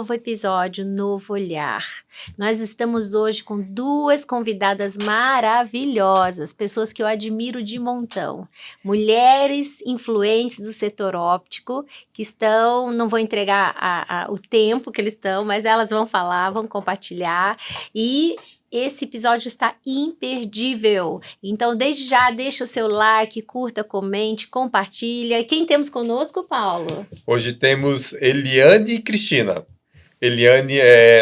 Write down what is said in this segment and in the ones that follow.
novo episódio, novo olhar. Nós estamos hoje com duas convidadas maravilhosas, pessoas que eu admiro de montão. Mulheres influentes do setor óptico, que estão, não vou entregar o tempo que eles estão, mas elas vão falar, vão compartilhar. E esse episódio está imperdível. Então, desde já, deixa o seu like, curta, comente, compartilha. E quem temos conosco, Paulo? Hoje temos Eliane e Cristina. Eliane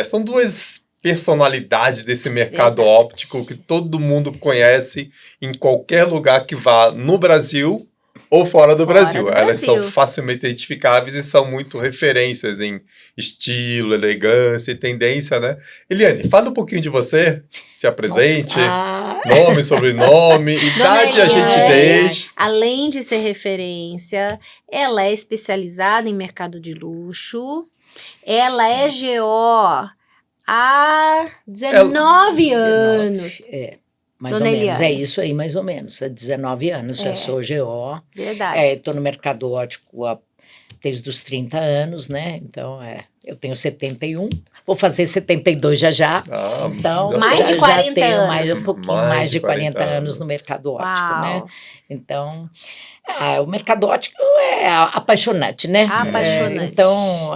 são duas personalidades desse mercado óptico que todo mundo conhece em qualquer lugar que vá no Brasil ou fora do Brasil. Elas são facilmente identificáveis e são muito referências em estilo, elegância e tendência, né? Eliane, fala um pouquinho de você, se apresente, nome, sobrenome, idade a gente deixa. Além de ser referência, ela é especializada em mercado de luxo, ela é GO há 19 anos. Mais ou menos, é isso aí, mais ou menos. Há 19 anos, já sou GO. Verdade. Estou no mercado óptico desde os 30 anos, né? Então, eu tenho 71, vou fazer 72 já. Então, mais de 40 já tenho anos. Um pouquinho mais de 40 anos no mercado óptico, né? Então, o mercado óptico é apaixonante, né? Apaixonante. Então,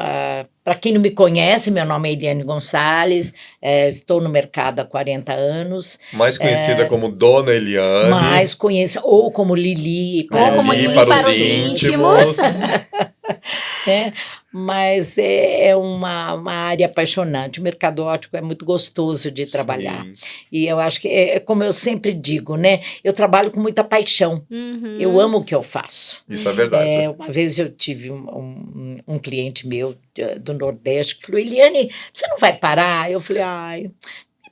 para quem não me conhece, meu nome é Eliane Gonçalves, estou no mercado há 40 anos. Mais conhecida como Dona Eliane. Mais conhecida, ou como Lili. Ou como Lili para os íntimos. Mas é uma área apaixonante. O mercado óptico é muito gostoso de trabalhar. Sim. E eu acho que, como eu sempre digo, né? Eu trabalho com muita paixão. Uhum. Eu amo o que eu faço. Isso é verdade. Uma vez eu tive um cliente meu do Nordeste que falou, Eliane, você não vai parar? Eu falei,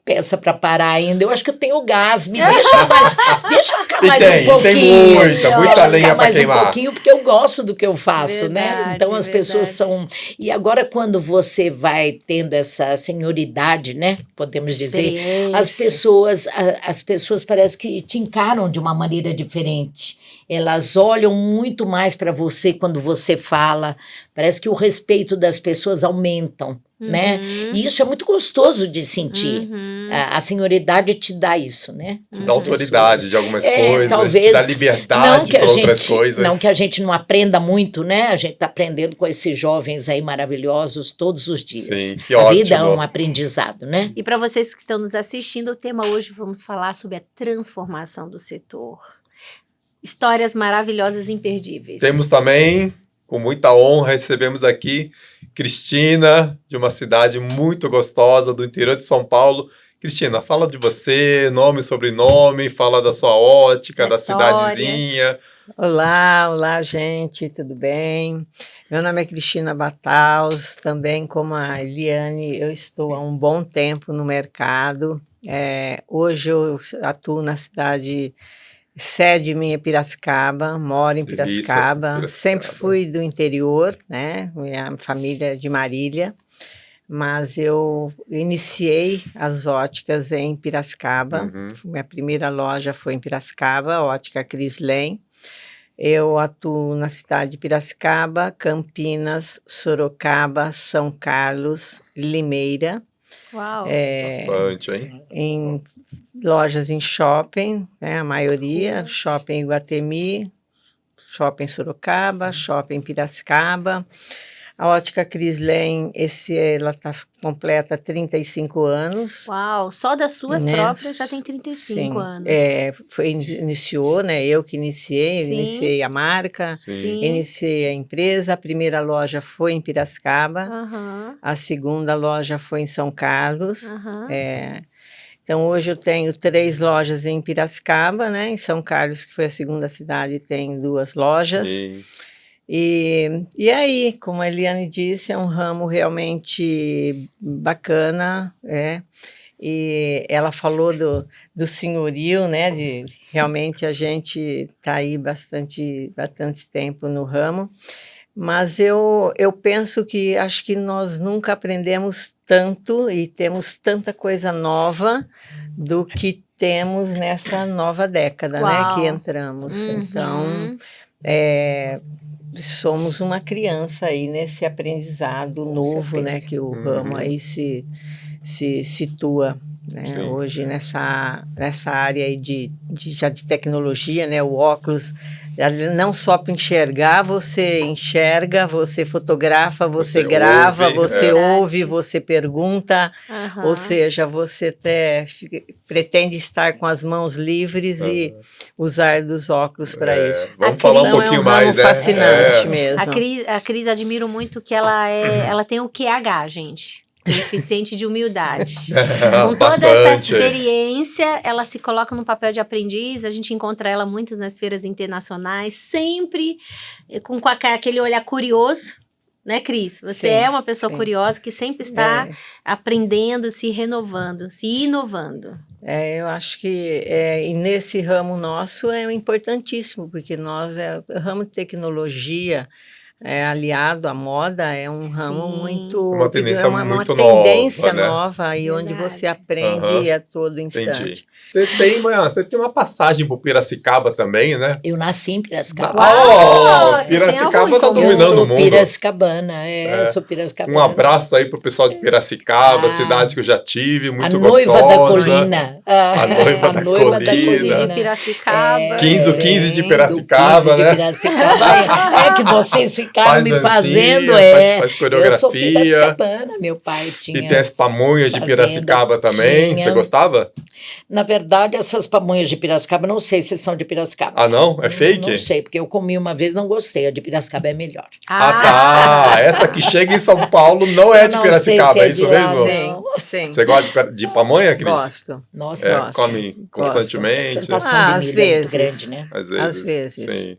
peça para parar ainda, eu acho que eu tenho gás, me deixa eu ficar mais um pouquinho. Tem muita lenha para queimar. Um pouquinho, porque eu gosto do que eu faço, né? Então as pessoas são... E agora quando você vai tendo essa senioridade, né? Podemos dizer, as pessoas parece que te encaram de uma maneira diferente. Elas olham muito mais para você quando você fala. Parece que o respeito das pessoas aumentam, né? E isso é muito gostoso de sentir. A senioridade te dá isso, né? Te dá autoridade de algumas coisas, talvez, te dá liberdade para outras coisas. Não que a gente não aprenda muito, né? A gente está aprendendo com esses jovens aí maravilhosos todos os dias. Sim, que ótimo. A vida é um aprendizado, né? E para vocês que estão nos assistindo, o tema hoje vamos falar sobre a transformação do setor. Histórias maravilhosas e imperdíveis. Temos também, com muita honra, recebemos aqui Cristina, de uma cidade muito gostosa do interior de São Paulo. Cristina, fala de você, nome, sobrenome, fala da sua ótica, da cidadezinha. Olá, gente, tudo bem? Meu nome é Cristina Bataus, também como a Eliane, eu estou há um bom tempo no mercado. Hoje eu atuo na cidade... Sede minha é Piracicaba, moro em Piracicaba, sempre fui do interior, né? Minha família é de Marília, mas eu iniciei as óticas em Piracicaba. Minha primeira loja foi em Piracicaba, Ótica Crislem. Eu atuo na cidade de Piracicaba, Campinas, Sorocaba, São Carlos, Limeira. Uau! Bastante, hein? Em lojas em shopping, né, a maioria, shopping Iguatemi, shopping Sorocaba, shopping Piracicaba. A Ótica Crislem, ela está completa 35 anos. Uau, só das suas próprias já tem 35 anos. Iniciou, né? Eu que iniciei a marca, iniciei a empresa. A primeira loja foi em Piracicaba, a segunda loja foi em São Carlos. Então, hoje eu tenho 3 lojas em Piracicaba, né? Em São Carlos, que foi a segunda cidade, tem 2 lojas. E aí, como a Eliane disse, é um ramo realmente bacana, E ela falou do senhorio, né? Realmente a gente está aí bastante tempo no ramo. Mas eu penso que acho que nós nunca aprendemos tanto e temos tanta coisa nova do que temos nessa nova década, né, que entramos. Então, somos uma criança aí nesse aprendizado novo, né, que o ramo aí se situa, né, hoje nessa área aí já de tecnologia, né, o óculos, não só para enxergar, você enxerga, você fotografa, você grava, você ouve, você pergunta, ou seja, você até pretende estar com as mãos livres e usar dos óculos para isso. Vamos falar um pouquinho mais, né? Fascinante mesmo. A Cris, admiro muito que ela tem o QH, gente. Coeficiente de humildade. Com toda essa experiência, ela se coloca no papel de aprendiz. A gente encontra ela muito nas feiras internacionais, sempre com aquele olhar curioso, né, Cris? Você é uma pessoa curiosa que sempre está aprendendo, se renovando, se inovando. Eu acho que e nesse ramo nosso é importantíssimo, porque nós o ramo de tecnologia, aliado à moda, é um ramo muito... Uma tendência uma tendência nova, e onde você aprende a todo instante. Entendi. Você tem uma passagem por Piracicaba também, né? Eu nasci em Piracicaba. Piracicaba tá dominando o mundo. Eu sou piracicabana, eu sou piracicabana. Um abraço aí pro pessoal de Piracicaba, cidade que eu já tive, muito gostosa. A noiva da colina. A noiva da colina. 15 de Piracicaba. 15 de Piracicaba, né? De Piracicaba. Que vocês ficaram me fazendo, faz coreografia. Eu sou piracicabana, meu pai tinha. E tem as pamonhas de Piracicaba também, você gostava? Na verdade, essas pamonhas de Piracicaba, não sei se são de Piracicaba. Ah, não? É fake? Não sei, porque eu comi uma vez, não gostei, a de Piracicaba é melhor. Tá, essa que chega em São Paulo não é de Piracicaba, é isso mesmo? Sim. Você gosta de pamonha, Cris? Gosto. Nossa, gosto. Come constantemente? Às vezes. Grande, né? Às vezes. Sim.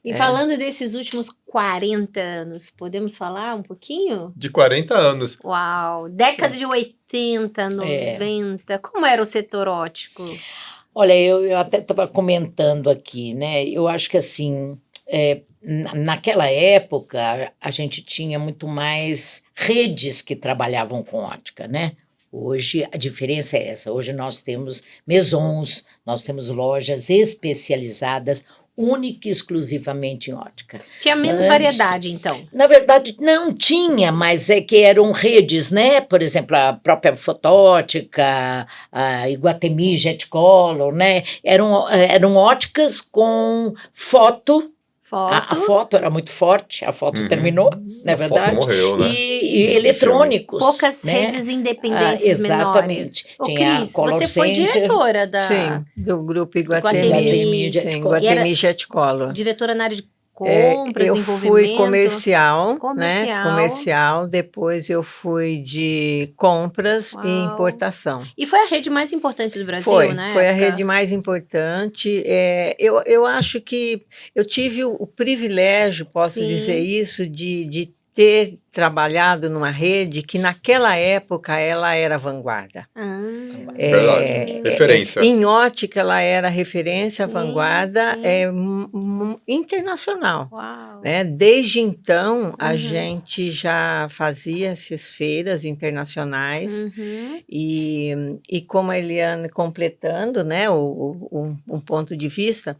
E falando desses últimos 40 anos, podemos falar um pouquinho? De 40 anos. Uau! Década de 80, 90, como era o setor óptico? Olha, eu até estava comentando aqui, né? Eu acho que assim, naquela época, a gente tinha muito mais redes que trabalhavam com ótica, né? Hoje a diferença é essa. Hoje nós temos maisons, nós temos lojas especializadas, única e exclusivamente em ótica. Tinha menos variedade, então? Na verdade, não tinha, mas é que eram redes, né? Por exemplo, a própria Fotótica, a Iguatemi Jetcolor, né? Eram óticas com foto. A foto era muito forte, a foto terminou, não é verdade? A foto morreu, né? E eletrônicos. Poucas né? redes independentes exatamente. menores. Cris, você foi diretora do grupo Iguatemi Jetcolor. Diretora na área de compra, eu desenvolvimento. Fui comercial, né? Comercial, depois eu fui de compras e importação. E foi a rede mais importante do Brasil, né? Foi a rede mais importante. Eu acho que eu tive o privilégio, posso dizer isso, de ter trabalhado numa rede que naquela época ela era vanguarda. Verdade. Referência. Em ótica ela era referência, vanguarda internacional. Né? Desde então a gente já fazia essas feiras internacionais e como a Eliane completando, né, um ponto de vista,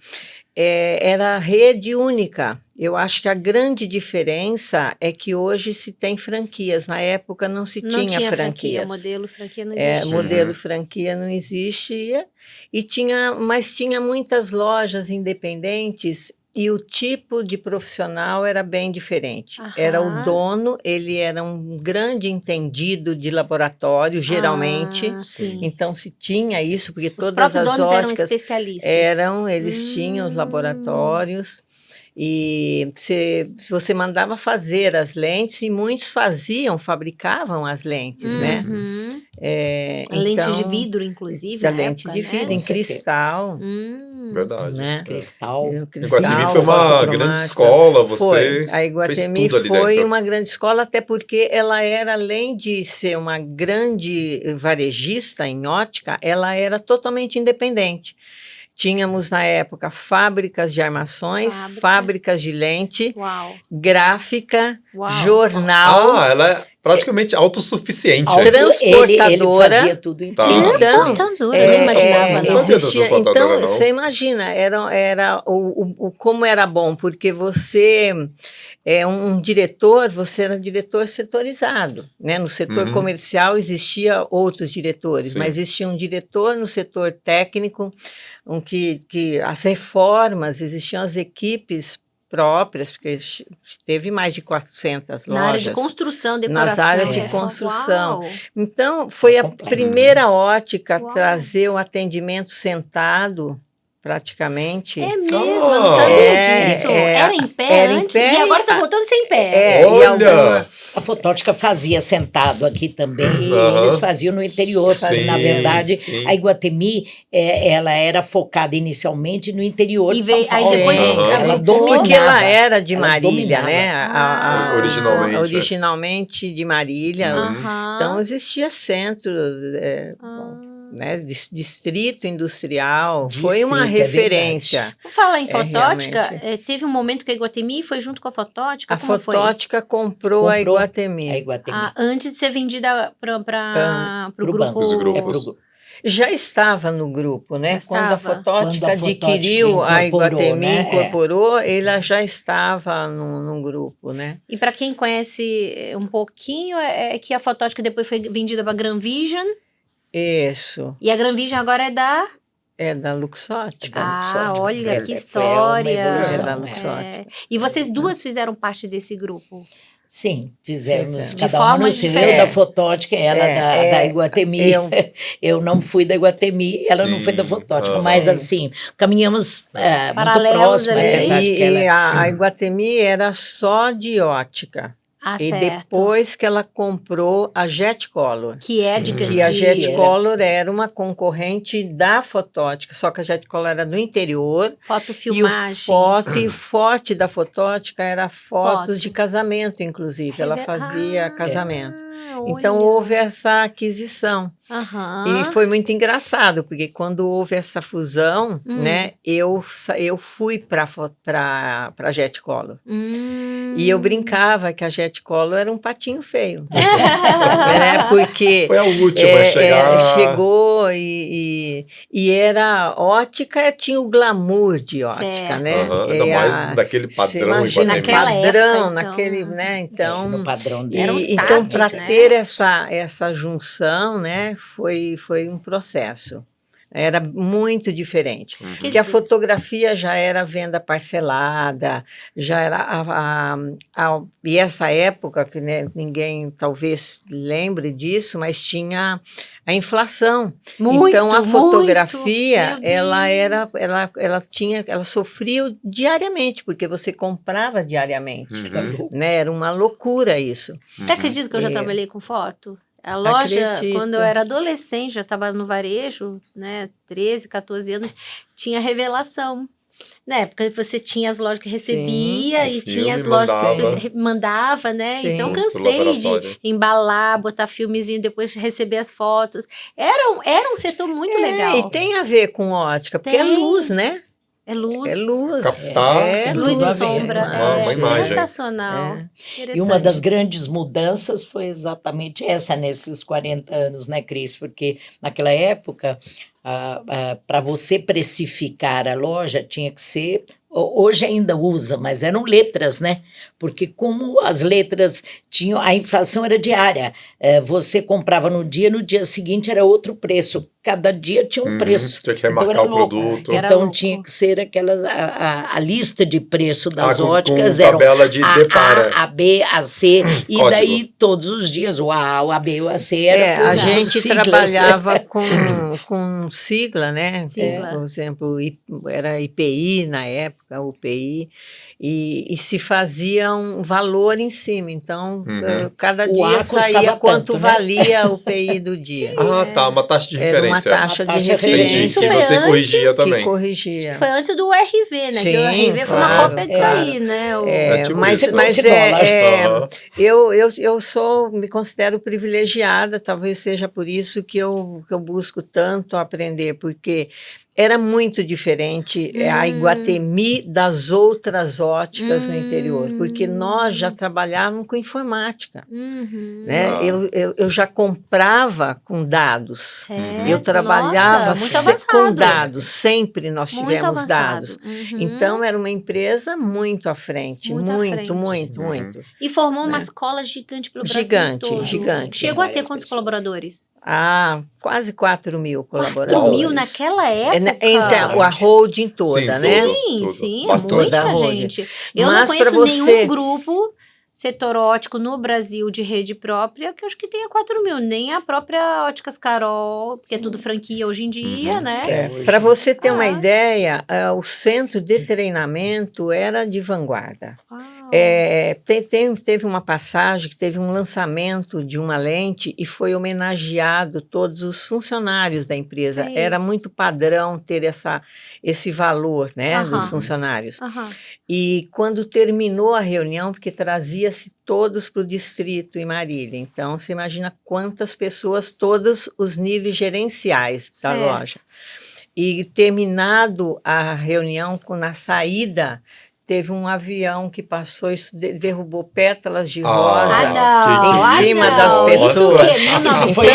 era rede única. Eu acho que a grande diferença é que hoje se tem franquias. Na época não tinha franquias. Modelo franquia não existia. Modelo franquia não existia. Mas tinha muitas lojas independentes e o tipo de profissional era bem diferente. Era o dono, ele era um grande entendido de laboratório, geralmente. Então se tinha isso, porque todas as óticas eram especialistas. Eles tinham os laboratórios. E se você mandava fazer as lentes, e muitos fabricavam as lentes, né? Lentes de vidro, inclusive, lente de vidro, em cristal. Verdade. Né? Cristal. Iguatemi foi uma grande escola, A Iguatemi foi uma grande escola, até porque ela era, além de ser uma grande varejista em ótica, ela era totalmente independente. Tínhamos, na época, fábricas de armações, fábricas de lente, gráfica, jornal. praticamente autossuficiente. Transportadora. Ele fazia tudo em Tá. Transportadora, eu não imaginava, não. Existia, então, transportadora, não. você imagina, como era bom, porque você um diretor, você era diretor setorizado, né? No setor comercial existia outros diretores, Sim. mas existia um diretor no setor técnico, que as reformas, existiam as equipes próprias, porque teve mais de 400 lojas. Na área de construção, decoração. Nas áreas de reforma. construção. Uau. Então, foi a primeira ótica a Uau. trazer o atendimento sentado, praticamente. É mesmo, eu não sabia disso. Era em pé era em antes pé e agora e tá voltando a ser em pé. e Olha! A fotótica fazia sentado aqui também, e eles faziam no interior. Sim, Na verdade, sim. a Iguatemi, ela era focada inicialmente no interior E de São veio- aí Paulo. depois ela agrupou. dominava. Porque ela era de Ela Marília, dominava. né? Originalmente, Originalmente de Marília. Aham. Então, existia centro, né, distrito industrial. Foi uma Distrito, é referência. Por falar em fotótica, realmente. teve um momento que a Iguatemi foi junto com a fotótica? A Como foi? fotótica comprou a Iguatemi. A Iguatemi. Antes de ser vendida para o Pro grupo. banco. Os É grupos. pro grupo. Já estava no grupo, né? Já Quando a estava. fotótica Quando a fotótica adquiriu a incorporou, Iguatemi, né? incorporou, ela já estava num grupo, né? E para quem conhece um pouquinho, é que a fotótica depois foi vendida para a Grand Vision. Isso, E a Grand Vision agora é da. é da Luxótica. Olha que Foi uma história. evolução, É da é. Luxótica. E vocês duas fizeram parte desse grupo. Sim, fizemos Fizemos. De cada uma no formas seu. Eu diferentes. da fotótica, ela da Iguatemi. Eu não fui da Iguatemi, ela não foi da Sim, fotótica, aham. mas Sim. assim, caminhamos muito Paralelos próximo, ali. apesar de que ela... E a Iguatemi era só de ótica. Ah, E certo. depois que ela comprou a Jetcolor. Que é Que a Jetcolor era uma concorrente da fotótica, só que a Jetcolor era do interior. Fotofilmagem. E o forte da fotótica era fotos Foto. de casamento, inclusive. Ela fazia casamento. Então olha. houve essa aquisição. Aham. E foi muito engraçado, porque quando houve essa fusão, né, eu fui para a Jetcolor. E eu brincava que a Jetcolor era um patinho feio. Né, porque Foi a última a chegar. chegou e era ótica, tinha o glamour de ótica, Certo. né? Ainda mais daquele Você padrão imagina, Iguatemi. Naquela padrão, época, então. naquele, né? Então, no padrão e- dele. Eram os então, para tapes, né? ter essa junção, né, foi um processo. Era muito diferente. Porque a fotografia já era venda parcelada, já era e essa época, que né, ninguém talvez lembre disso, mas tinha a inflação. Muito, então a muito. fotografia, Meu Deus. ela sofria diariamente, porque você comprava diariamente. Né? Era uma loucura isso. Você acredita que eu já É. trabalhei com foto? A loja, Acredito. quando eu era adolescente, já estava no varejo, né, 13, 14 anos, tinha revelação. Na época você tinha as lojas que recebia o e filme tinha as lojas mandava. que mandava, né? Sim. Então Pro cansei de laboratório. embalar, botar filmezinho, depois receber as fotos. Era um setor muito legal. E tem a ver com ótica, porque é Tem. luz, né? É luz. É luz. Captar. É Luz tudo a e ver, sombra. uma imagem. Sensacional. E uma das Interessante. grandes mudanças foi exatamente essa nesses 40 anos, né, Cris? Porque naquela época, para você precificar a loja, tinha que ser. Hoje ainda usa, mas eram letras, né? Porque como as letras tinham, a inflação era diária. Você comprava no dia seguinte era outro preço. Cada dia tinha um preço. Tinha que Então remarcar era o louco. produto. Era Então louco. tinha que ser aquelas. A lista de preço das com óticas eram tabela de depara. A B, a C, e Código. daí todos os dias o A, o AB, o AC era A por gente siglas, trabalhava com sigla, né? Sigla. Por exemplo, era IPI na época, UPI, e se fazia um valor em cima. Então, cada O dia A custava saía tanto, quanto né? valia o PI do dia. Ah, tá, uma taxa de Era uma referência. taxa de Uma taxa de Entendi. referência Isso Que foi você antes corrigia que também. corrigia. Foi antes do URV, né? Que o Sim, URV foi uma claro, cópia disso claro. aí, né? É tipo Mas isso. Aham. eu me considero privilegiada, talvez seja por isso que eu busco tanto aprender, porque Era muito diferente a Iguatemi das outras óticas no interior, porque nós já trabalhávamos com informática. Né? Eu já comprava com dados. Eu trabalhava com dados, sempre nós tivemos dados. Então, era uma empresa muito à frente, muito. E formou uma escola gigante pelo Brasil todo. Gigante. Chegou a ter quantos colaboradores? Quase 4.000 colaboradores. 4.000 naquela época? Então, a holding toda, né? Sim, muita gente. Eu não conheço nenhum grupo setor ótico no Brasil de rede própria que eu acho que tenha 4.000, nem a própria Óticas Carol, que é tudo franquia hoje em dia, né? Para você ter uma ideia, o centro de treinamento era de vanguarda. Teve uma passagem que teve um lançamento de uma lente e foi homenageado todos os funcionários da empresa. Era muito padrão ter esse valor, né, dos funcionários. E quando terminou a reunião, porque trazia-se todos para o distrito em Marília. Então, você imagina quantas pessoas, todos os níveis gerenciais da loja. E terminado a reunião, na saída, teve um avião que passou e derrubou pétalas de rosa em cima das pessoas. Isso foi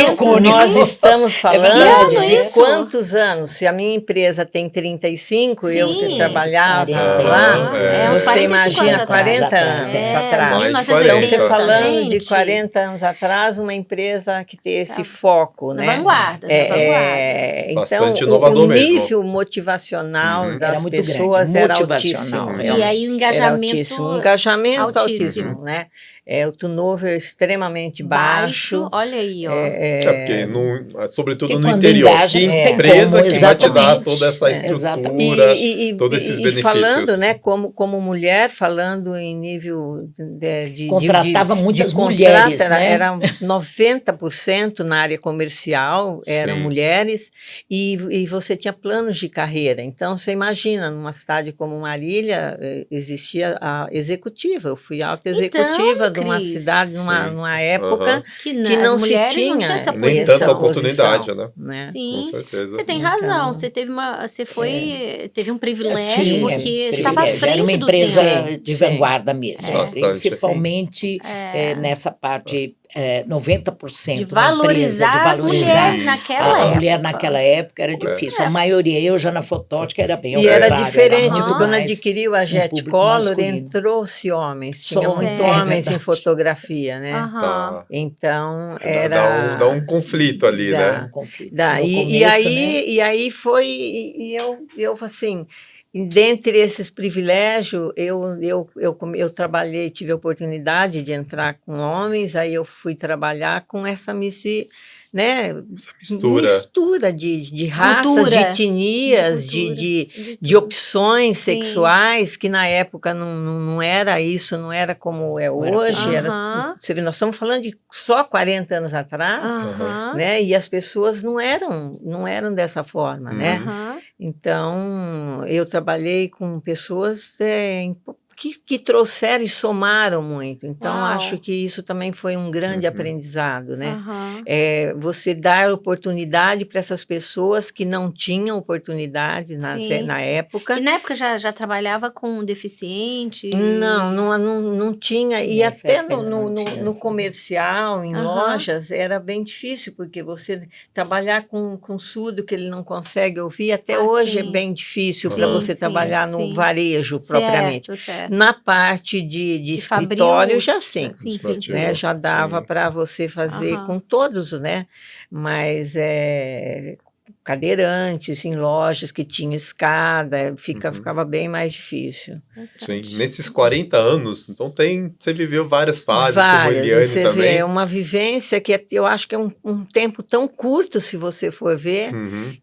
nós estamos falando de quantos anos? Se a minha empresa tem 35, eu trabalhava lá, você imagina 40 anos atrás. Então, você falando de 40 anos atrás, uma empresa que tem esse foco, né? Na vanguarda. Então, o nível motivacional das pessoas era altíssimo. E aí o engajamento altíssimo, né? O turnover extremamente baixo. Olha aí, ó. Porque, sobretudo no interior, que empresa que vai te dar toda essa estrutura, todos esses benefícios. Falando, né, como mulher, falando em nível contratava muitas mulheres, né? Era 90% na área comercial, eram mulheres, e você tinha planos de carreira. Então, você imagina, numa cidade como Marília, existia a executiva. Eu fui alta executiva de uma cidade, numa época que não se tinha essa nem posição. tanta oportunidade, né? Sim, com certeza. Você tem razão. Você teve um privilégio porque estava à frente era uma do empresa tempo. de vanguarda mesmo, principalmente Sim. nessa parte 90% de valorizar as mulheres naquela época. A mulher naquela época era difícil. A maioria, eu já na fotótica era bem ao contrário. Era diferente, porque quando adquiriu a Jet Color, entrou-se homens. Tinha muito homens em fotografia, né? Então, era... Dá um conflito ali, né? Um conflito. E aí foi... E eu assim... Dentre esses privilégios, eu trabalhei, tive a oportunidade de entrar com homens, aí eu fui trabalhar com essa mistura de raças, de etnias, de opções sexuais, que na época não era isso, não era como é hoje. Você vê, nós estamos falando de só 40 anos atrás, né? E as pessoas não eram dessa forma, né? Então, eu trabalhei com pessoas que trouxeram e somaram muito. Então, acho que isso também foi um grande aprendizado, né? Você dar oportunidade para essas pessoas que não tinham oportunidade na época. E na época já trabalhava com deficiente? Não tinha. E até no comercial, em lojas, era bem difícil, porque você trabalhar com surdo que ele não consegue ouvir, até hoje é bem difícil para você trabalhar no varejo propriamente. Certo. Na parte de escritório, já sim, né? Já dava para você fazer com todos, né? Mas cadeirantes em lojas que tinha escada, ficava bem mais difícil. Sim, nesses 40 anos, então você viveu várias fases, como Eliane você também. Vê, uma vivência que eu acho que é um tempo tão curto, se você for ver,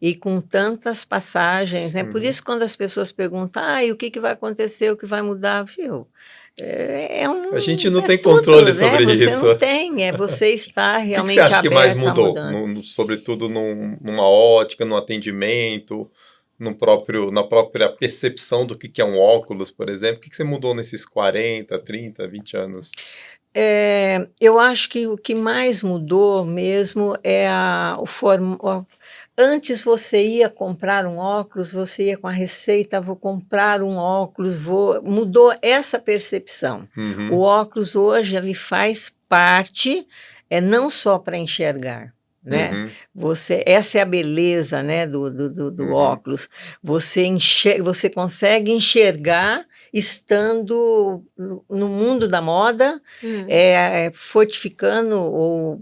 e com tantas passagens, né? Por isso, quando as pessoas perguntam, o que vai acontecer, o que vai mudar, viu? A gente não tem controle sobre isso. Você não tem, você está realmente aberto. O que você acha que mais mudou? Sobretudo numa ótica, no atendimento, na própria percepção do que é um óculos, por exemplo? O que você mudou nesses 40, 30, 20 anos? Eu acho que o que mais mudou mesmo é Antes você ia comprar um óculos, você ia com a receita, vou comprar um óculos, mudou essa percepção. O óculos hoje ele faz parte, não só para enxergar, né? Essa é a beleza, né, do óculos. Você consegue enxergar estando no mundo da moda, fortificando ou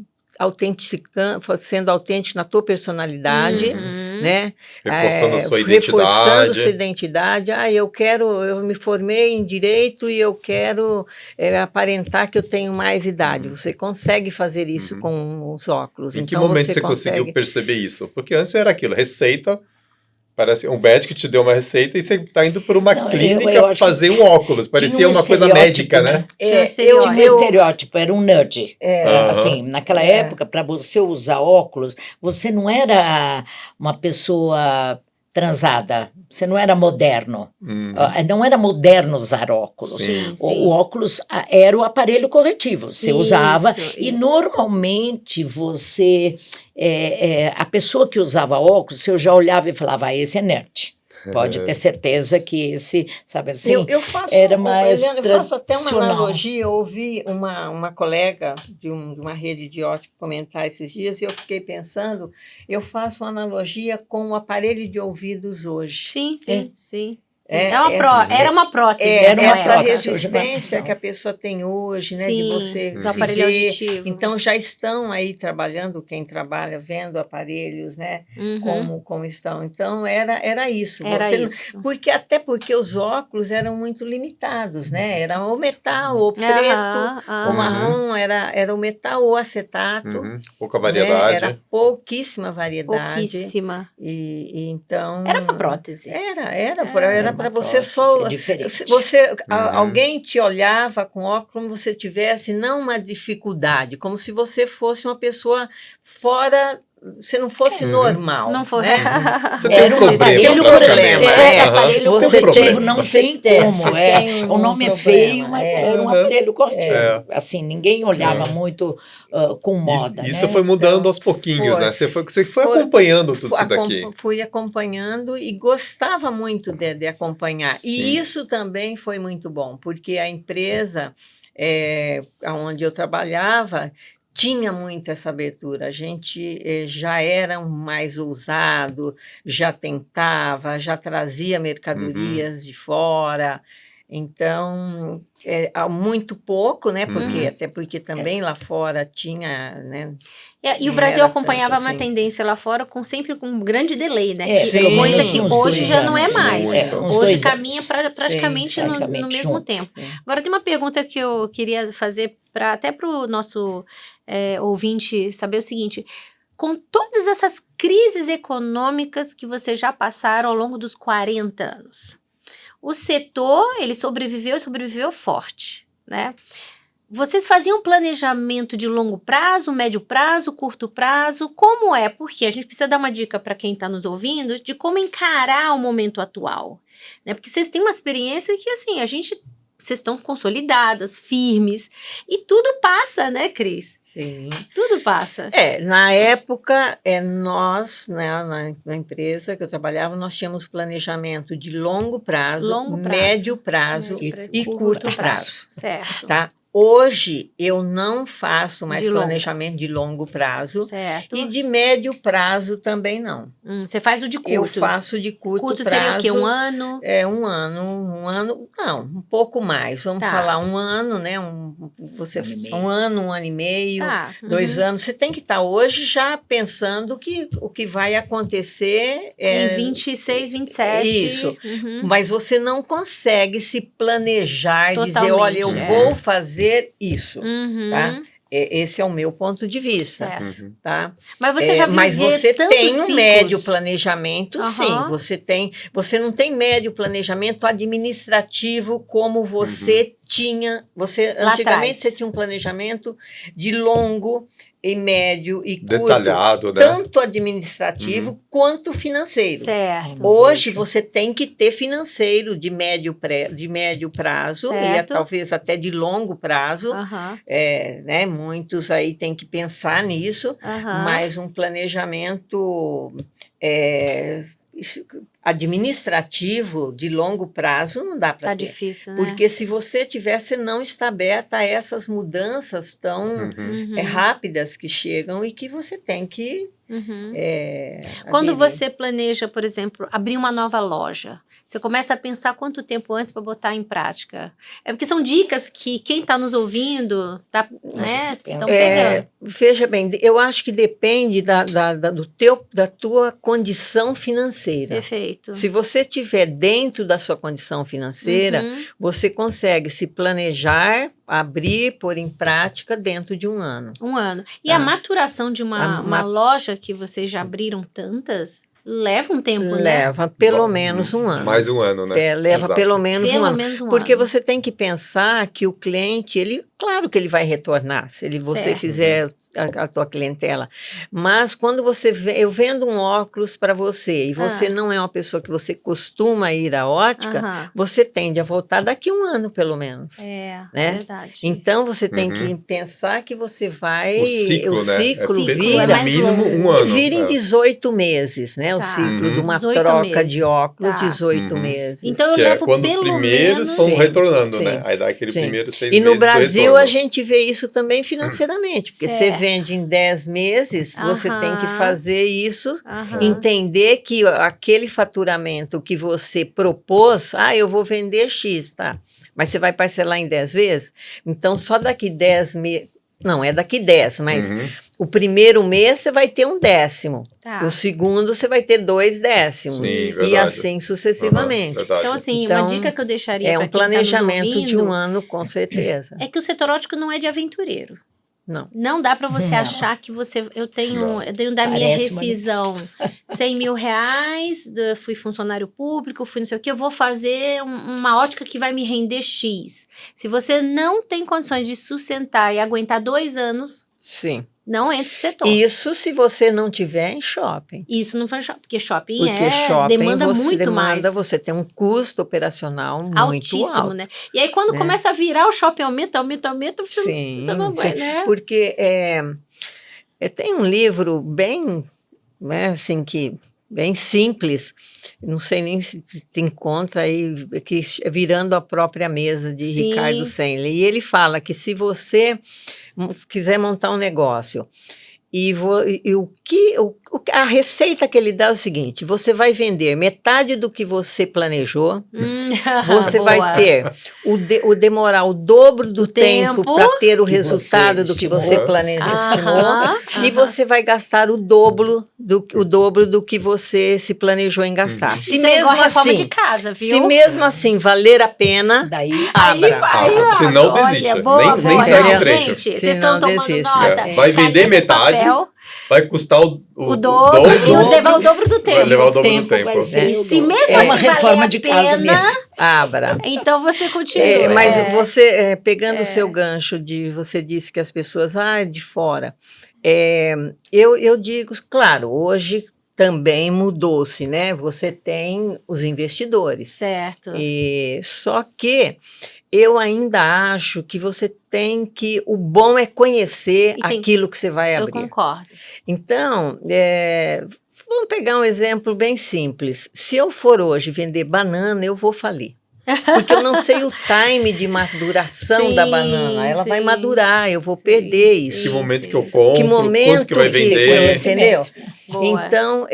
sendo autêntico na tua personalidade, né? Reforçando a sua Reforçando sua identidade. Eu me formei em direito e eu quero aparentar que eu tenho mais idade. Você consegue fazer isso com os óculos. Em que momento você conseguiu perceber isso? Porque antes era aquilo, receita. Parece um médico te deu uma receita e você está indo para uma clínica fazer um óculos. Parecia uma coisa médica, né? Tinha um estereótipo, era um nerd. Assim, naquela época, para você usar óculos, você não era uma pessoa transada, você não era moderno. Não era moderno usar óculos. O óculos era o aparelho corretivo. Você usava e normalmente você... a pessoa que usava óculos, você já olhava e falava, esse é nerd. Pode ter certeza que esse, sabe assim, era mais Eliana, eu faço até uma analogia. Eu ouvi uma colega de uma rede de ótica comentar esses dias e eu fiquei pensando, eu faço uma analogia com o aparelho de ouvidos hoje. Sim. Era uma prótese. Essa resistência que a pessoa tem hoje, né, de você do aparelho auditivo. Então, já estão aí trabalhando, quem trabalha, vendo aparelhos, né, como estão. Então, era isso. Até porque os óculos eram muito limitados, né? Era o metal, ou preto, ou marrom, era o metal ou acetato. Pouca variedade. Né? Era pouquíssima variedade. Pouquíssima. E então... Era uma prótese. Era para você só... Alguém te olhava com óculos como você tivesse, não uma dificuldade, como se você fosse uma pessoa fora... Você não fosse normal. Não foi. Né? Você tem um problema. Aparelho corretivo, não tem como. O nome é feio, mas era um aparelho corretivo. Assim, ninguém olhava muito com moda. Isso foi mudando aos pouquinhos, né? Você foi acompanhando tudo isso daqui. Fui acompanhando e gostava muito de acompanhar. Sim. E isso também foi muito bom, porque a empresa onde eu trabalhava tinha muito essa abertura, a gente já era mais ousado, já tentava, já trazia mercadorias de fora, então, muito pouco, né, até porque também lá fora tinha, né. E o Brasil acompanhava uma tendência lá fora sempre com um grande delay, né? Coisa que hoje já não é mais. Hoje caminha praticamente no mesmo tempo. Agora, tem uma pergunta que eu queria fazer até para o nosso ouvinte saber o seguinte: com todas essas crises econômicas que vocês já passaram ao longo dos 40 anos, o setor, ele sobreviveu forte, né? Vocês faziam planejamento de longo prazo, médio prazo, curto prazo? Como é? Porque a gente precisa dar uma dica para quem está nos ouvindo de como encarar o momento atual, né? Porque vocês têm uma experiência que, assim, vocês estão consolidadas, firmes, e tudo passa, né, Cris? Sim. Tudo passa. Na época, nós, né, na empresa que eu trabalhava, nós tínhamos planejamento de longo prazo, médio prazo e curto prazo. Certo. Tá? Hoje, eu não faço mais planejamento de longo prazo. Certo. E de médio prazo também não. Você faz o de curto? Eu faço de curto prazo. Seria o quê? Um ano? Um ano, não, um pouco mais. Vamos falar um ano, né? Um ano e meio, 2 anos. Você tem que estar hoje já pensando o que vai acontecer. Em 26, 27. Isso. Mas você não consegue se planejar e dizer, olha, eu vou fazer isso, tá? Esse é o meu ponto de vista, tá? Mas você já mas você tem um ciclos. Médio planejamento, sim. Você não tem médio planejamento administrativo como você tinha, Lá antigamente atrás. você tinha um planejamento de longo e médio e curto, Detalhado, né? tanto administrativo quanto financeiro. Certo. Hoje você tem que ter financeiro de médio prazo Certo. talvez até de longo prazo. Aham. Né? Muitos aí têm que pensar nisso, Aham. mas um planejamento administrativo de longo prazo não dá para Tá ter. difícil, né? Porque se você você não está aberta a essas mudanças tão rápidas que chegam e que você tem que Quando aderir. você planeja, por exemplo, abrir uma nova loja, você começa a pensar quanto tempo antes para botar em prática? É porque são dicas que quem está nos ouvindo tá, né, estão pegando. Veja bem, eu acho que depende da tua condição financeira. Perfeito. Se você estiver dentro da sua condição financeira, você consegue se planejar, abrir, pôr em prática dentro de um ano. Um ano. E Tá. a maturação de uma loja que vocês já abriram tantas, leva um tempo, né? Leva pelo menos um ano. Mais um ano, né? Leva Exato. pelo menos um ano. Menos um Porque ano. você tem que pensar que o cliente, claro que ele vai retornar, se você Certo. fizer a tua clientela. Mas quando eu vendo um óculos para você e você não é uma pessoa que você costuma ir à ótica, você tende a voltar daqui um ano, pelo menos. Né? Verdade. Então, você tem que pensar que você vai... O ciclo vira mais mínimo longo. um ano. Vira em 18 meses, né? O ciclo de uma 18 troca meses. de óculos, Tá. 18 meses. Então eu Que levo quando pelo os primeiros menos... estão Sim, retornando, sim, né? Aí dá aquele sim. primeiro 6 E meses no do Brasil retorno. a gente vê isso também financeiramente, porque você Certo. vende em 10 meses, você tem que fazer isso, entender que aquele faturamento que você propôs, eu vou vender X, tá? Mas você vai parcelar em 10 vezes? Então, só daqui 10 meses... Não, é daqui 10, mas o primeiro mês você vai ter 1/10. Tá. O segundo você vai ter 2/10. Sim, E verdade. assim sucessivamente. Verdade. Então, assim, uma dica que eu deixaria É para um quem está nos planejamento de um ouvindo ano, com certeza. é que o setor óptico não é de aventureiro. Não. Não dá para você achar que eu tenho da minha rescisão 100 mil reais, fui funcionário público, fui não sei o que, eu vou fazer uma ótica que vai me render X. Se você não tem condições de sustentar e aguentar 2 anos, sim, não entra pro setor. Isso se você não tiver em shopping. Isso não foi shopping, porque shopping demanda muito mais. Você tem um custo operacional muito altíssimo, alto. né? E aí quando começa a virar o shopping aumenta, Sim, você não aguenta, né? Porque tem um livro bem, né, assim, bem simples, não sei nem se te encontra aí, que é Virando a Própria Mesa, de Ricardo Senle. E ele fala que se você quiser montar um negócio a receita que ele dá é o seguinte: você vai vender metade do que você planejou, você vai ter demorar o dobro do tempo para ter o resultado do que você planejou, e você vai gastar o dobro do que você se planejou em gastar. Se Isso mesmo é igual a reforma assim, de casa, viu? se mesmo assim valer a pena, abra. Se não desiste, nem sai de frente. Gente, vocês estão tomando nota. Vai vender metade, vai custar o dobro e levar o dobro do tempo. Vai levar o dobro do tempo. E se mesmo assim uma reforma de casa mesmo. Abra. Então você continua. Mas você, pegando o seu gancho você disse que as pessoas, de fora. Eu digo, claro, hoje também mudou-se, né? Você tem os investidores. Certo. Só que eu ainda acho que o bom é conhecer aquilo que você vai abrir. Eu concordo. Então, vamos pegar um exemplo bem simples. Se eu for hoje vender banana, eu vou falir. Porque eu não sei o time de maduração da banana. Ela vai madurar, eu vou perder isso. Que momento que eu compro, que momento quanto que vai vender. Entendeu? Boa. Então,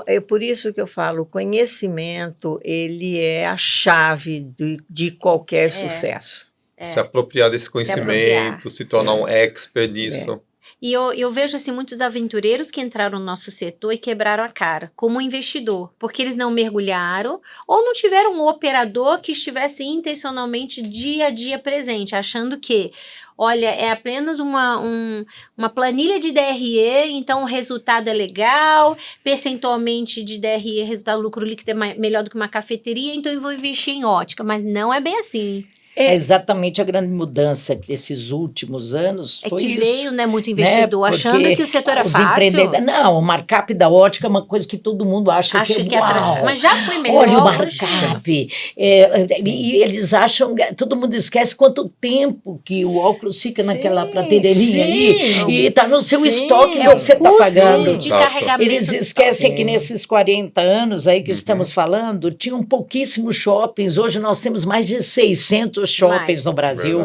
é por isso que eu falo, o conhecimento, ele é a chave de qualquer sucesso. Se apropriar desse conhecimento, se tornar um expert nisso. E eu vejo assim muitos aventureiros que entraram no nosso setor e quebraram a cara, como investidor, porque eles não mergulharam ou não tiveram um operador que estivesse intencionalmente dia a dia presente, achando que, olha, é apenas uma planilha de DRE, então o resultado é legal, percentualmente de DRE, resultado lucro líquido é melhor do que uma cafeteria, então eu vou investir em ótica, mas não é bem assim. É exatamente a grande mudança desses últimos anos. É foi que isso, veio, né, muito investidor achando que o setor era fácil. Não, o markup da ótica é uma coisa que todo mundo acha que é atrativo. Mas já foi melhor. Olha o markup. E eles acham, todo mundo esquece quanto tempo que o óculos fica naquela prateleirazinha ali e está no seu estoque, você está pagando. De carregamento. Eles esquecem que nesses 40 anos aí que estamos falando, tinham pouquíssimos shoppings. Hoje nós temos mais de 600 shoppings no Brasil.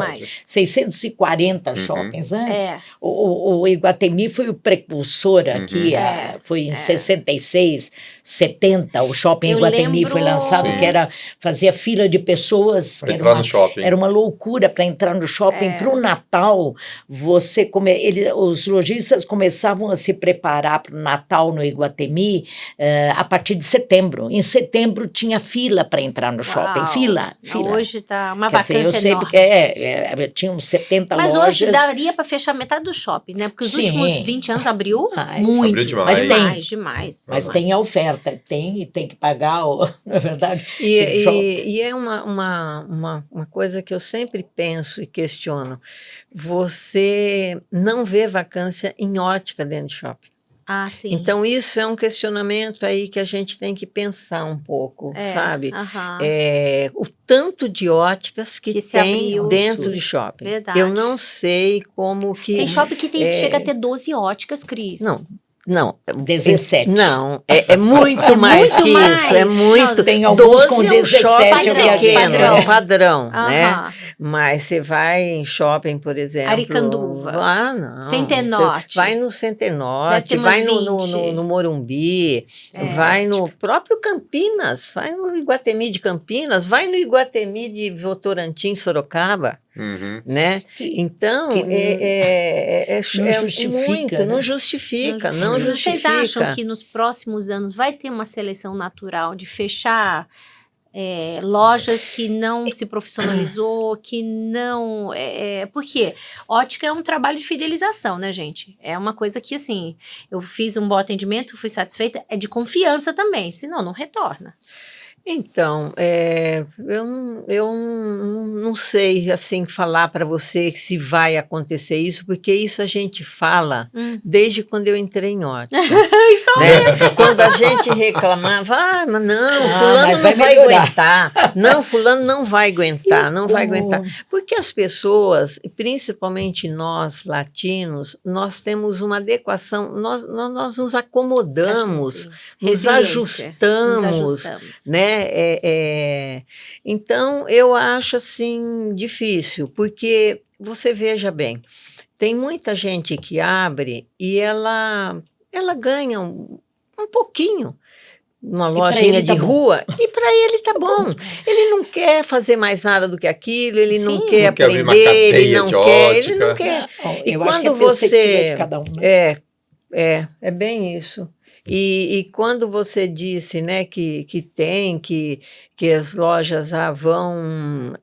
640 shoppings antes. O Iguatemi foi o precursor aqui, foi em 66, 70, o shopping Iguatemi foi lançado, que fazia fila de pessoas. Para entrar no shopping. Era uma loucura para entrar no shopping. Para o Natal, os lojistas começavam a se preparar para o Natal no Iguatemi a partir de setembro. Em setembro tinha fila para entrar no shopping. Fila. Hoje está uma vacância eu sei enorme. Porque tinha uns 70 Mas lojas. hoje daria para fechar metade do shopping, né? Porque os últimos 20 anos abriu muito. Abriu demais. Mas demais. Mas tem a oferta, tem que pagar, não é verdade? E é uma coisa que eu sempre penso e questiono. Você não vê vacância em ótica dentro de shopping. Sim. Então, isso é um questionamento aí que a gente tem que pensar um pouco, sabe? O tanto de óticas que tem dentro de shopping. Verdade. Eu não sei como que... Tem shopping que chega a ter 12 óticas, Cris. Não, 17. Não, é muito mais muito que mais. isso. É muito. Não, tem alguns com 17 pequeno, padrão. é um padrão, né? Mas você vai em shopping, por exemplo. Aricanduva. Não. Centenorte. Vai no Centenorte, vai no Morumbi, vai no próprio Campinas, vai no Iguatemi de Campinas, vai no Iguatemi de Votorantim, Sorocaba. Né? Então, não justifica. Muito, né? Não justifica. Vocês acham que nos próximos anos vai ter uma seleção natural de fechar lojas que não se profissionalizou, que não... porque ótica é um trabalho de fidelização, né, gente? É uma coisa que, assim, eu fiz um bom atendimento, fui satisfeita, é de confiança também, senão não retorna. Então, eu não sei, assim, falar para você se vai acontecer isso, porque isso a gente fala desde quando eu entrei em ótica. Isso né? Quando a gente reclamava, mas não, fulano não vai aguentar. Não, fulano não vai aguentar, não vai aguentar. Porque as pessoas, principalmente nós, latinos, nós temos uma adequação, nós nos acomodamos, nos ajustamos, né? Então, eu acho assim difícil, porque você veja bem, tem muita gente que abre e ela ganha um pouquinho numa lojinha de rua, e para ele tá bom. Ele não quer fazer mais nada do que aquilo, ele não quer aprender, ele não quer. E quando você... É bem isso. E quando você disse, né, que as lojas vão...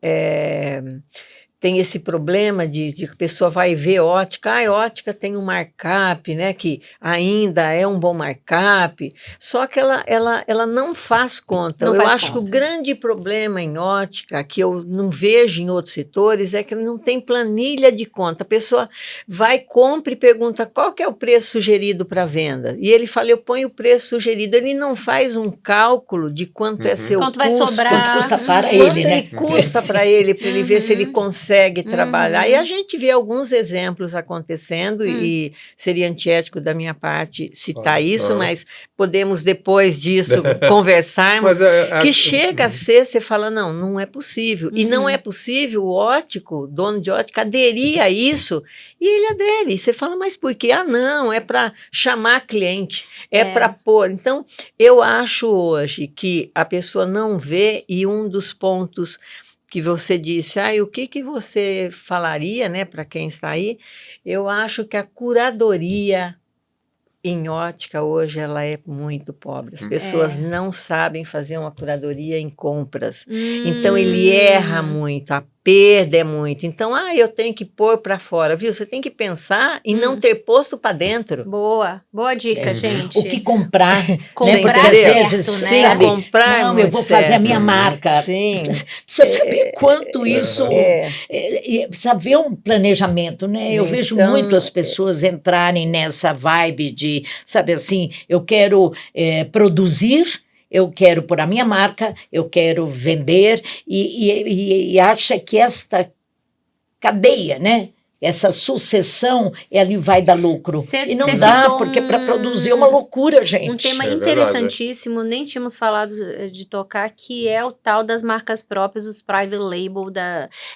tem esse problema de que a pessoa vai ver ótica, a ótica tem um markup, né, que ainda é um bom markup, só que ela não faz conta. Eu acho que o grande problema em ótica, que eu não vejo em outros setores, é que não tem planilha de conta. A pessoa vai, compra e pergunta qual que é o preço sugerido para venda. E ele fala, eu ponho o preço sugerido. Ele não faz um cálculo de quanto é seu custo. Vai sobrar. Quanto custa para ele, né? Quanto ele custa para ele ver se ele consegue trabalhar. E a gente vê alguns exemplos acontecendo e seria antiético da minha parte citar isso, mas podemos depois disso conversarmos, que chega a ser, você fala, não é possível. E não é possível o ótico, dono de ótica, aderir a isso, e ele adere. E você fala, mas por quê? Não, é para chamar cliente, para pôr. Então, eu acho hoje que a pessoa não vê, e um dos pontos que você disse, o que você falaria, né, para quem está aí? Eu acho que a curadoria em ótica hoje ela é muito pobre. As pessoas não sabem fazer uma curadoria em compras. Então ele erra muito. A perda é muito. Então, eu tenho que pôr para fora, viu? Você tem que pensar em não ter posto para dentro. Boa dica, gente. O que comprar, né? Comprar Porque às certo, vezes, né? sabe, comprar não, muito eu vou fazer a certo. minha marca. Sim. Precisa saber quanto isso... Precisa ver um planejamento, né? Eu vejo muito as pessoas entrarem nessa vibe de, sabe assim, eu quero produzir, eu quero pôr a minha marca, eu quero vender, e acha que esta cadeia, né? Essa sucessão, ele vai dar lucro. E não dá, porque para produzir é uma loucura, gente. Um tema interessantíssimo, nem tínhamos falado de tocar, que é o tal das marcas próprias, os private label.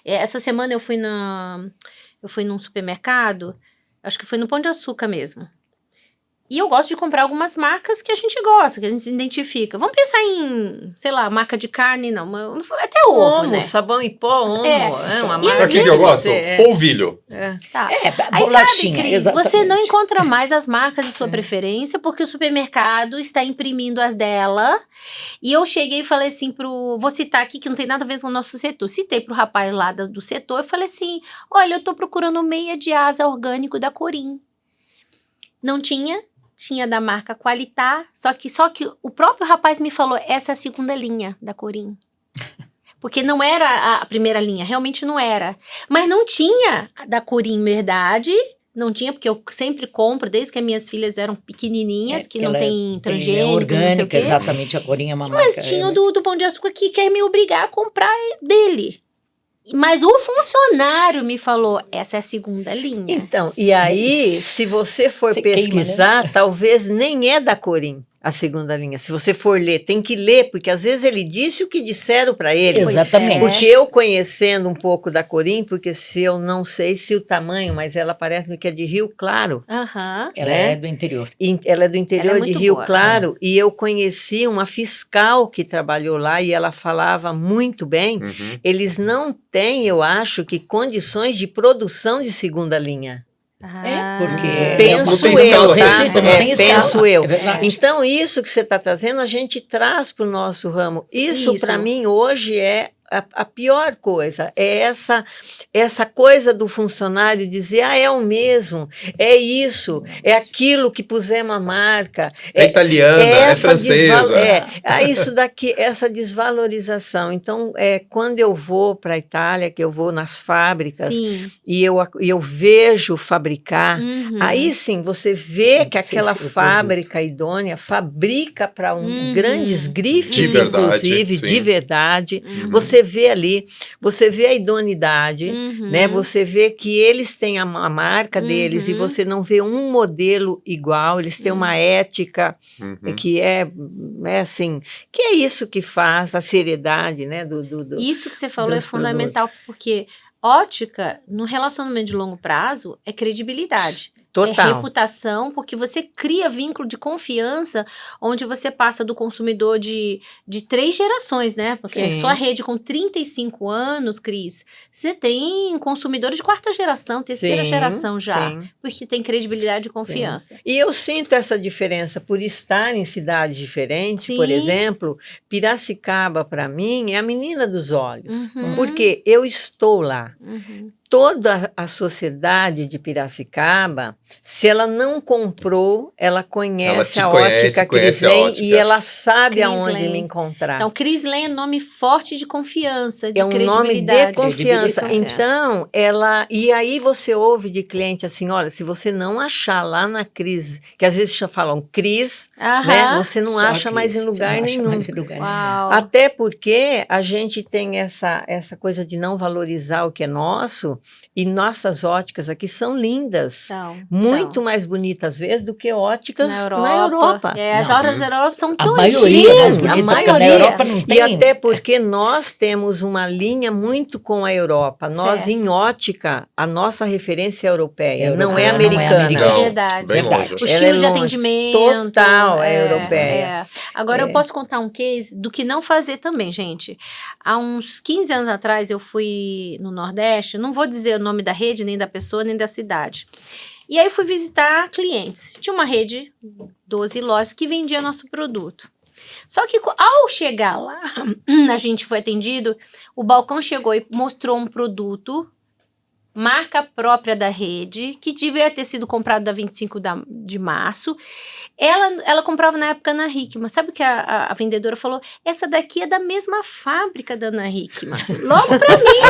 Essa semana eu fui num supermercado, acho que foi no Pão de Açúcar mesmo. E eu gosto de comprar algumas marcas que a gente gosta, que a gente se identifica. Vamos pensar em, sei lá, marca de carne, não. Até ovo, né? Sabão em pó, Omo. Uma E marca. Sabe o que eu gosto? Polvilho. Tá. Aí sabe, Cris, exatamente. Você não encontra mais as marcas de sua preferência, porque o supermercado está imprimindo as dela. E eu cheguei e falei assim vou citar aqui, que não tem nada a ver com o nosso setor. Citei pro rapaz lá do setor, eu falei assim, olha, eu tô procurando meia de asa orgânico da Corim. Não tinha da marca Qualitar, só que o próprio rapaz me falou, essa é a segunda linha da Corim. Porque não era a primeira linha, realmente não era. Mas não tinha da Corim, verdade, não tinha, porque eu sempre compro, desde que as minhas filhas eram pequenininhas, que não tem transgênico, orgânica, não sei o quê. Exatamente, a Corim é uma marca. Mas tinha o do Pão de Açúcar que quer me obrigar a comprar dele. Mas o funcionário me falou, essa é a segunda linha. Então, e aí, se você for pesquisar, né? Talvez nem é da Corim a segunda linha. Se você for ler, tem que ler, porque às vezes ele disse o que disseram para ele. Exatamente. Porque eu conhecendo um pouco da Corim, porque se eu não sei se o tamanho, mas ela parece que é de Rio Claro. Ela é do interior. Ela é do interior de Rio Claro, e eu conheci uma fiscal que trabalhou lá e ela falava muito bem. Eles não têm, eu acho, que condições de produção de segunda linha. Porque penso eu. Então, isso que você está trazendo, a gente traz para o nosso ramo. Isso para mim, hoje, é a pior coisa. É essa coisa do funcionário dizer, é o mesmo, é isso, é aquilo que pusemos a marca. É italiana, é francesa. Isso daqui, essa desvalorização. Então, quando eu vou para a Itália, que eu vou nas fábricas, e eu vejo fabricar, aí sim, você vê que aquela fábrica idônea fabrica para grandes grifes, inclusive, de verdade. Você vê ali, você vê a idoneidade, né? Você vê que eles têm a marca deles e você não vê um modelo igual, eles têm uma ética que é assim, que é isso que faz a seriedade, né? Isso que você falou é fundamental, porque ótica, no relacionamento de longo prazo, é credibilidade. Total. É reputação, porque você cria vínculo de confiança, onde você passa do consumidor de 3 gerações, né? Porque a sua rede com 35 anos, Cris, você tem consumidores de 4ª geração, 3ª geração já, porque tem credibilidade e confiança. E eu sinto essa diferença por estar em cidades diferentes, por exemplo, Piracicaba, para mim, é a menina dos olhos, porque eu estou lá. Toda a sociedade de Piracicaba, se ela não comprou, ela conhece a ótica Crislane e ela sabe aonde me encontrar. Então, Crislane é um nome forte de confiança, de credibilidade. É um nome de confiança. Então, e aí você ouve de cliente assim, olha, se você não achar lá na Cris, que às vezes já falam Cris, né? Você não acha mais em lugar nenhum. Até porque a gente tem essa coisa de não valorizar o que é nosso. E nossas óticas aqui são lindas. Muito mais bonitas, às vezes, do que óticas na Europa. As óticas da Europa são tão lindas. A maioria. Na Europa não tem. E até porque nós temos uma linha muito com a Europa. Nós, em ótica, a nossa referência é europeia, não é americana. É verdade. O estilo de atendimento. Total, é europeia. Agora, eu posso contar um case do que não fazer também, gente. Há uns 15 anos atrás, eu fui no Nordeste, não vou dizer o nome da rede, nem da pessoa, nem da cidade. E aí fui visitar clientes. Tinha uma rede, 12 lojas, que vendia nosso produto. Só que ao chegar lá, a gente foi atendido, o balcão chegou e mostrou um produto, marca própria da rede, que devia ter sido comprado da 25 de março. Ela comprava na época na Hickman. Sabe o que a vendedora falou? Essa daqui é da mesma fábrica da Ana Hickman. Logo pra mim.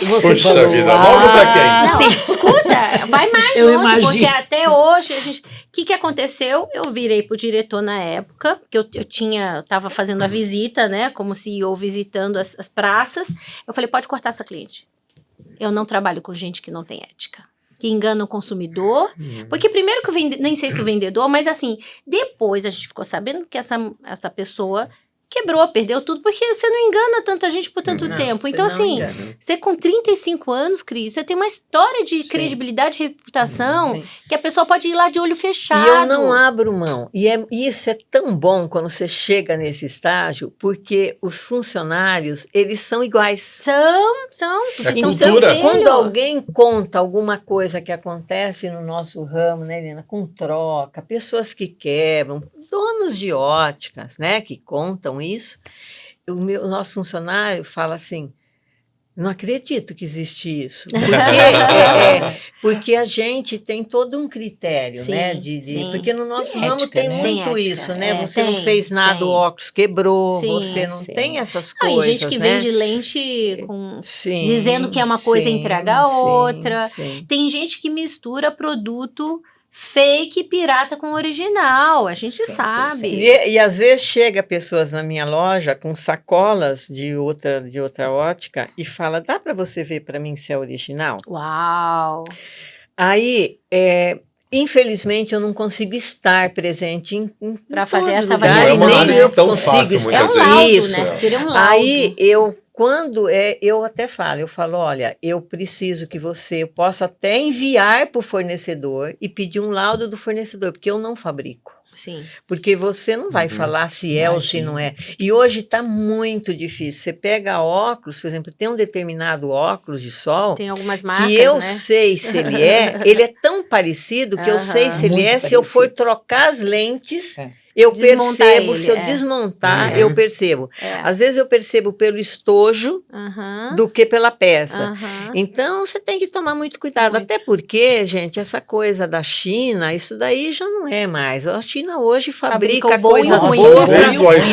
E você Puxa falou, vida, logo pra quem? Não, sim. escuta, vai mais Eu longe, imagino. porque até hoje a gente... O que aconteceu? Eu virei pro diretor na época, que eu tava fazendo a visita, né? Como CEO visitando as praças. Eu falei, pode cortar essa cliente. Eu não trabalho com gente que não tem ética, que engana o consumidor, porque primeiro que nem sei se o vendedor, mas assim, depois a gente ficou sabendo que essa pessoa quebrou, perdeu tudo, porque você não engana tanta gente por tanto tempo. Então assim, você com 35 anos, Cris, você tem uma história de credibilidade e reputação que a pessoa pode ir lá de olho fechado. E eu não abro mão. E isso é tão bom quando você chega nesse estágio, porque os funcionários, eles são iguais. São cultura. seu espelho. Quando alguém conta alguma coisa que acontece no nosso ramo, né, Helena, com troca, pessoas que quebram, donos de óticas, né, que contam isso, o nosso funcionário fala assim, não acredito que existe isso. Porque a gente tem todo um critério, sim, né? Porque no nosso ramo tem né? muito Tem isso, ética, né? Você não fez nada, o óculos quebrou, você não tem essas coisas, e gente que né? vende lente dizendo que é uma coisa e entrega a outra. Tem gente que mistura produto fake pirata com original, a gente sabe. E às vezes chega pessoas na minha loja com sacolas de outra ótica e fala, dá para você ver para mim se é original? Uau! Aí, infelizmente, eu não consigo estar presente para fazer essa avaliação. Não é uma análise tão fácil, muitas vezes. É um laudo, né? Seria um laudo. Aí, eu até falo, olha, eu preciso que eu possa até enviar para o fornecedor e pedir um laudo do fornecedor, porque eu não fabrico. Sim. Porque você não vai falar se é ou se não é. E hoje está muito difícil. Você pega óculos, por exemplo, tem um determinado óculos de sol. Tem algumas marcas, que eu sei se ele é tão parecido que eu sei se ele é, se eu for trocar as lentes. Eu percebo, se eu desmontar, eu percebo. Às vezes eu percebo pelo estojo do que pela peça. Então, você tem que tomar muito cuidado. Até porque, gente, essa coisa da China, isso daí já não é mais. A China hoje fabrica coisas boas.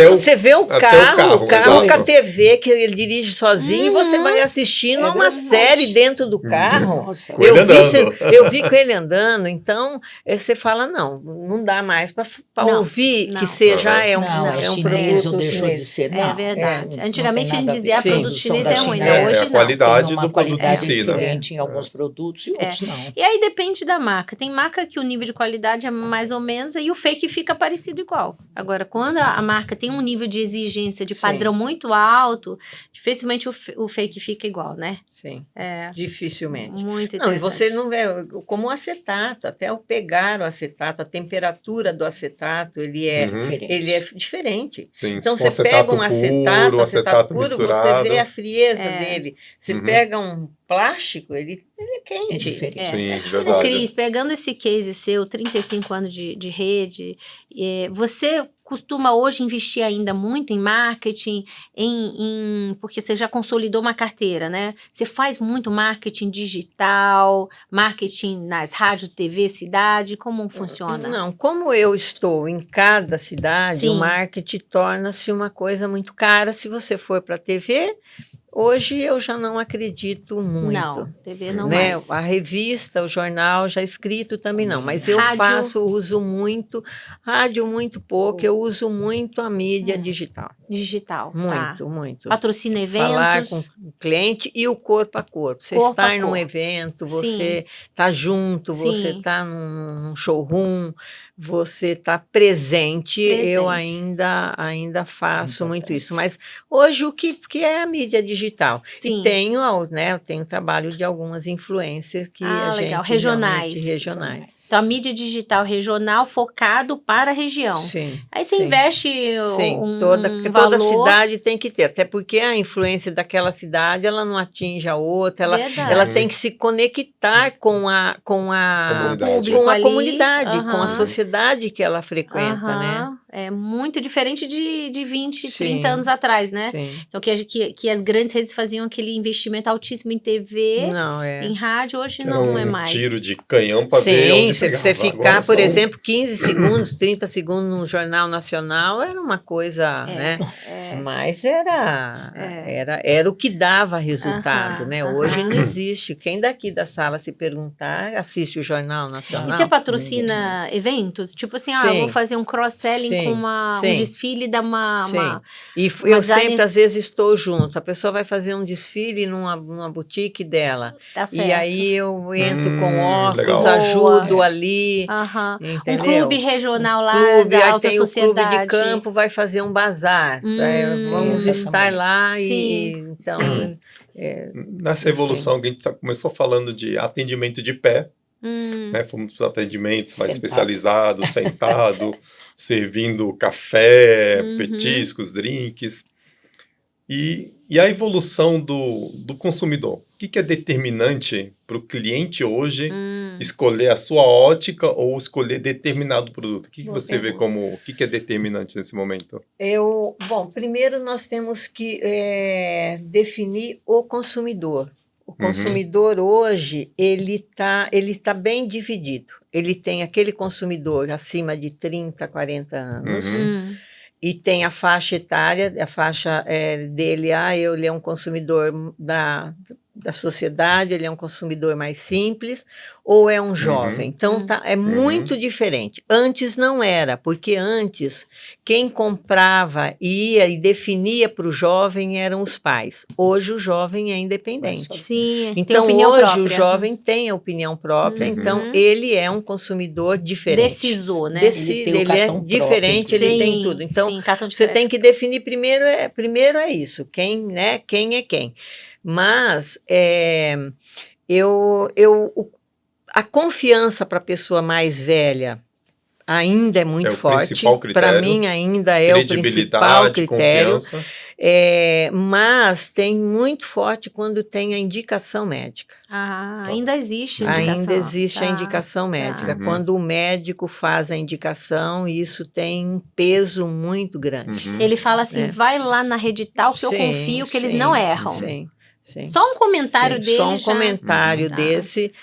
Você vê o carro com a TV que ele dirige sozinho e você vai assistindo a uma série dentro do carro. Eu vi com ele andando. Então, você fala, não dá mais para ouvir que seja um chinês produto ou deixou de ser. É verdade. Antigamente a gente dizia produto chinês é ruim, né? Hoje não. A qualidade do produto em si, excelente em alguns produtos e outros não. E aí depende da marca. Tem marca que o nível de qualidade é mais ou menos e o fake fica parecido igual. Agora, quando a marca tem um nível de exigência, de padrão muito alto, dificilmente o fake fica igual, né? Sim, dificilmente. Muito interessante. Não, e você não vê, como o acetato, até ao pegar o acetato, a temperatura do acetato, ele é diferente. Sim, então, você pega um acetato puro, misturado. você vê a frieza dele. Você pega um plástico, ele é quente. É diferente. Sim, verdade. Cris, pegando esse case seu, 35 anos de rede, você costuma hoje investir ainda muito em marketing, porque você já consolidou uma carteira, né? Você faz muito marketing digital, marketing nas rádios, TV, cidade, como funciona? Não, como eu estou em cada cidade, o marketing torna-se uma coisa muito cara. Se você for para a TV, hoje eu já não acredito muito. Não, TV não né? mais. A revista, o jornal já escrito também não, mas eu uso muito, rádio muito pouco, eu uso muito a mídia digital. Digital, muito. Patrocina eventos. Falar com o cliente e o corpo a corpo. Você estar num evento, você está junto, você está num showroom, você está presente. Eu ainda faço muito isso. Mas hoje o que é a mídia digital? digital. Sim. E tenho, né, eu tenho trabalho de algumas influencers que a gente legal. regionais. Então, a mídia digital regional focado para a região. Sim. Aí você investe toda valor... cidade tem que ter, até porque a influência daquela cidade, ela não atinge a outra, ela tem que se conectar com a comunidade, com a sociedade que ela frequenta, né? É muito diferente de 20, Sim. 30 anos atrás, né? Sim. Então, que as grandes redes faziam aquele investimento altíssimo em TV, em rádio, hoje não é mais. Tiro de canhão para ver onde pegava. Você ficar, por exemplo, 15 segundos, 30 segundos no Jornal Nacional era uma coisa, né? Mas era o que dava resultado, né? Hoje não existe. Quem daqui da sala se perguntar, assiste o Jornal Nacional. E você patrocina eventos? Tipo assim, eu vou fazer um cross-selling com um desfile da E eu sempre, às vezes, estou junto. A pessoa vai fazer um desfile numa boutique dela. Tá certo. E aí eu entro com óculos, legal. ajudo ali. Um clube regional lá da alta aí tem sociedade. O clube de campo vai fazer um bazar. Vamos estar lá então... Nessa evolução que a gente começou falando de atendimento de pé, né? Fomos para atendimentos mais especializados, sentado, servindo café, petiscos, drinks. E a evolução do consumidor. O que é determinante para o cliente hoje escolher a sua ótica ou escolher determinado produto? O que você vê como... O que é determinante nesse momento? Primeiro nós temos que definir o consumidor. O consumidor hoje, ele tá bem dividido. Ele tem aquele consumidor acima de 30, 40 anos... E tem a faixa etária, a faixa dele, ele é um consumidor da sociedade, ele é um consumidor mais simples, ou é um jovem. Então, é muito diferente. Antes não era, porque antes, quem comprava, ia e definia para o jovem eram os pais. Hoje, o jovem é independente. Sim, então, tem opinião hoje, própria. O jovem tem a opinião própria, então, ele é um consumidor diferente. Decisor, né? Ele é diferente, ele tem tudo. Então, você tem que definir primeiro é isso, quem é quem. Mas a confiança para a pessoa mais velha ainda é muito forte. Para mim, ainda é o principal critério. Mas tem muito forte quando tem a indicação médica. Ainda existe a indicação. Ainda existe a indicação médica. Quando o médico faz a indicação, isso tem um peso muito grande. Ele fala assim, vai lá na rede tal que eu confio que eles não erram. Sim. Só um comentário dele Só um comentário desse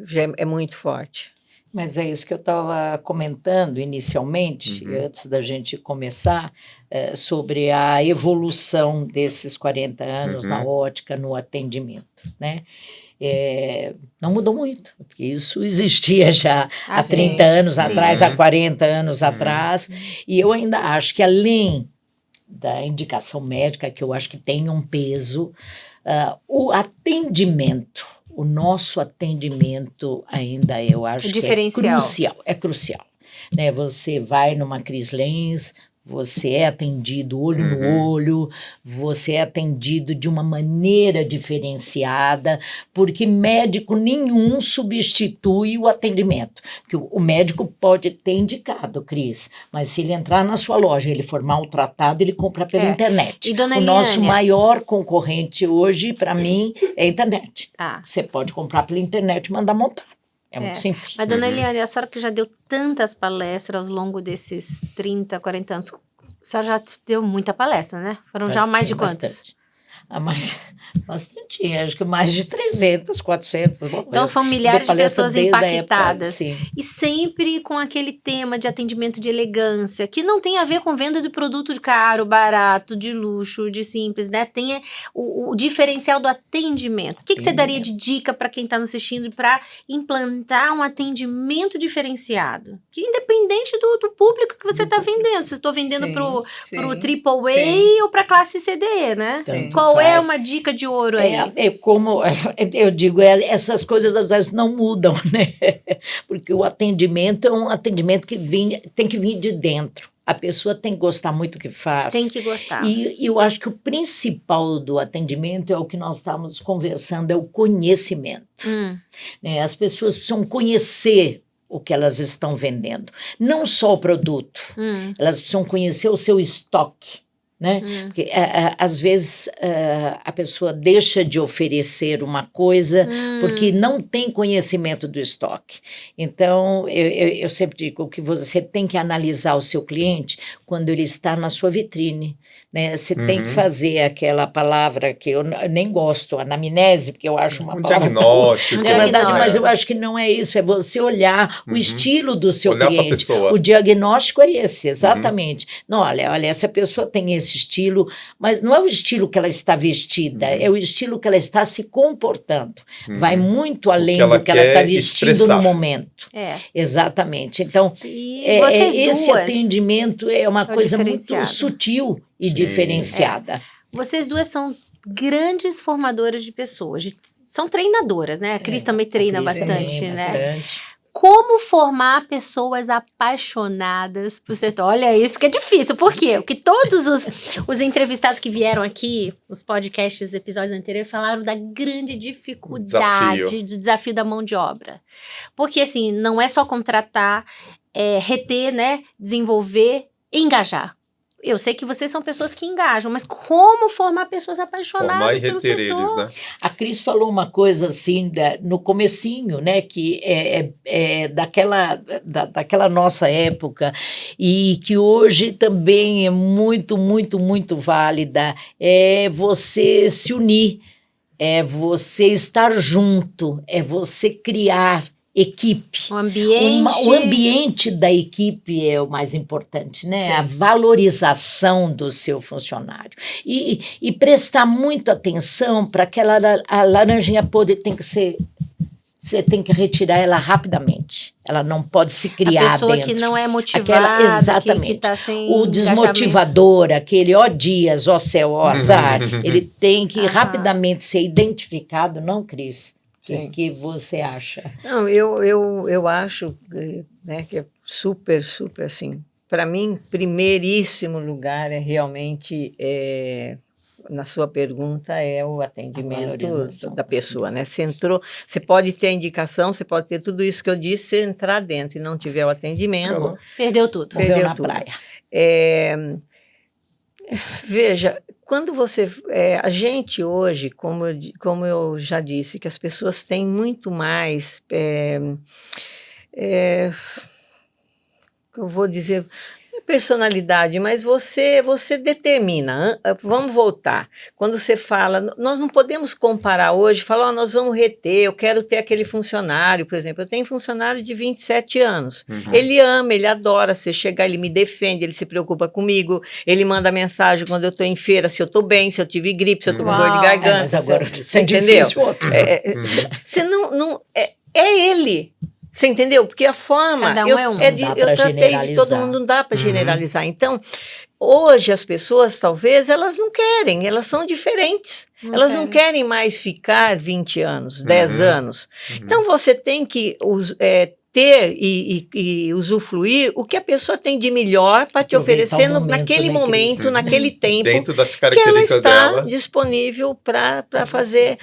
já é muito forte. Mas é isso que eu estava comentando inicialmente, antes da gente começar, sobre a evolução desses 40 anos na ótica, no atendimento, né? Não mudou muito, porque isso existia já há 30 anos atrás, há 40 anos atrás, e eu ainda acho que além da indicação médica, que eu acho que tem um peso, o atendimento, o nosso atendimento ainda eu acho que é crucial. Né? Você vai numa Cris Lenz, você é atendido olho no olho, você é atendido de uma maneira diferenciada, porque médico nenhum substitui o atendimento. Porque o médico pode ter indicado, Cris, mas se ele entrar na sua loja e ele for maltratado, ele compra pela internet. E dona nosso maior concorrente hoje, para mim, é a internet. Você pode comprar pela internet e mandar montar. É muito simples. Mas, dona Eliane, a senhora que já deu tantas palestras ao longo desses 30, 40 anos, a senhora já deu muita palestra, né? Foram já mais de quantos? Bastante, acho que mais de 300, 400. Então, são milhares de pessoas impactadas. E sempre com aquele tema de atendimento de elegância, que não tem a ver com venda de produto de caro, barato, de luxo, de simples, né? Tem o diferencial do atendimento. O que você daria de dica para quem está nos assistindo para implantar um atendimento diferenciado? Que independente do público que você está vendendo. Se estou vendendo para o AAA ou para a classe CDE, né? Qual é uma dica de ouro aí? Como eu digo, essas coisas às vezes não mudam, né? Porque o atendimento é um atendimento que tem que vir de dentro. A pessoa tem que gostar muito do que faz. Tem que gostar. E eu acho que o principal do atendimento é o que nós estávamos conversando, é o conhecimento. Né? As pessoas precisam conhecer o que elas estão vendendo. Não só o produto. Elas precisam conhecer o seu estoque. Né? Porque, às vezes a pessoa deixa de oferecer uma coisa porque não tem conhecimento do estoque. Então, eu sempre digo que você tem que analisar o seu cliente quando ele está na sua vitrine. Né? Você tem que fazer aquela palavra que eu nem gosto, anamnese, porque eu acho uma palavra... Diagnóstico. De verdade, mas eu acho que não é isso, é você olhar o estilo do seu olhar cliente. Pra pessoa. O diagnóstico é esse, exatamente. Não, olha, essa pessoa tem esse estilo, mas não é o estilo que ela está vestida, é o estilo que ela está se comportando. Vai muito além do que ela está vestindo expressar. no momento. Exatamente. Então, esse atendimento é uma coisa muito sutil e diferenciada. Vocês duas são grandes formadoras de pessoas, são treinadoras, né? A Cris também treina bastante, né? Bastante. Como formar pessoas apaixonadas por setor? Olha, isso que é difícil. Por quê? Porque todos os entrevistados que vieram aqui, os podcasts, episódios anteriores, falaram da grande dificuldade, do desafio da mão de obra. Porque, assim, não é só contratar, reter, né? Desenvolver e engajar. Eu sei que vocês são pessoas que engajam, mas como formar pessoas apaixonadas pelo setor? Eles, né? A Cris falou uma coisa assim, no comecinho, né, que daquela nossa época e que hoje também é muito, muito, muito válida, é você se unir, é você estar junto, é você criar equipe. O ambiente. O ambiente da equipe é o mais importante, né? Sim. A valorização do seu funcionário. E prestar muito atenção para aquela a laranjinha podre tem que ser... Você tem que retirar ela rapidamente. Ela não pode se criar dentro. A pessoa que não é motivada, exatamente. Que tá sem o desmotivador, aquele ó dias, ó céu, ó azar, ele tem que rapidamente ser identificado, não, Cris? O que você acha? Não, eu acho, né, que é super, super assim. Para mim, primeiríssimo lugar é realmente, na sua pergunta, é o atendimento da pessoa, né? Você entrou, você pode ter a indicação, você pode ter tudo isso que eu disse, se entrar dentro e não tiver o atendimento... Perdeu tudo. Perdeu na praia. Veja, quando você... a gente hoje, como eu já disse, que as pessoas têm muito mais... eu vou dizer... personalidade, mas você determina. Vamos voltar. Quando você fala, nós não podemos comparar hoje, falar, nós vamos reter, eu quero ter aquele funcionário, por exemplo, eu tenho um funcionário de 27 anos. Ele ama, ele adora, você chegar, ele me defende, ele se preocupa comigo, ele manda mensagem quando eu estou em feira, se eu estou bem, se eu tive gripe, se eu estou com dor de garganta. Mas agora você entendeu? Você não é ele. Você entendeu? Porque a forma... Cada um é um. Eu tratei de todo mundo, não dá para generalizar. Então, hoje as pessoas, talvez, elas não querem, elas são diferentes. Elas não querem mais ficar 20 anos, 10 anos. Então, você tem que ter e usufruir o que a pessoa tem de melhor para te oferecer naquele momento, naquele tempo, dentro das que ela características está dela. disponível para fazer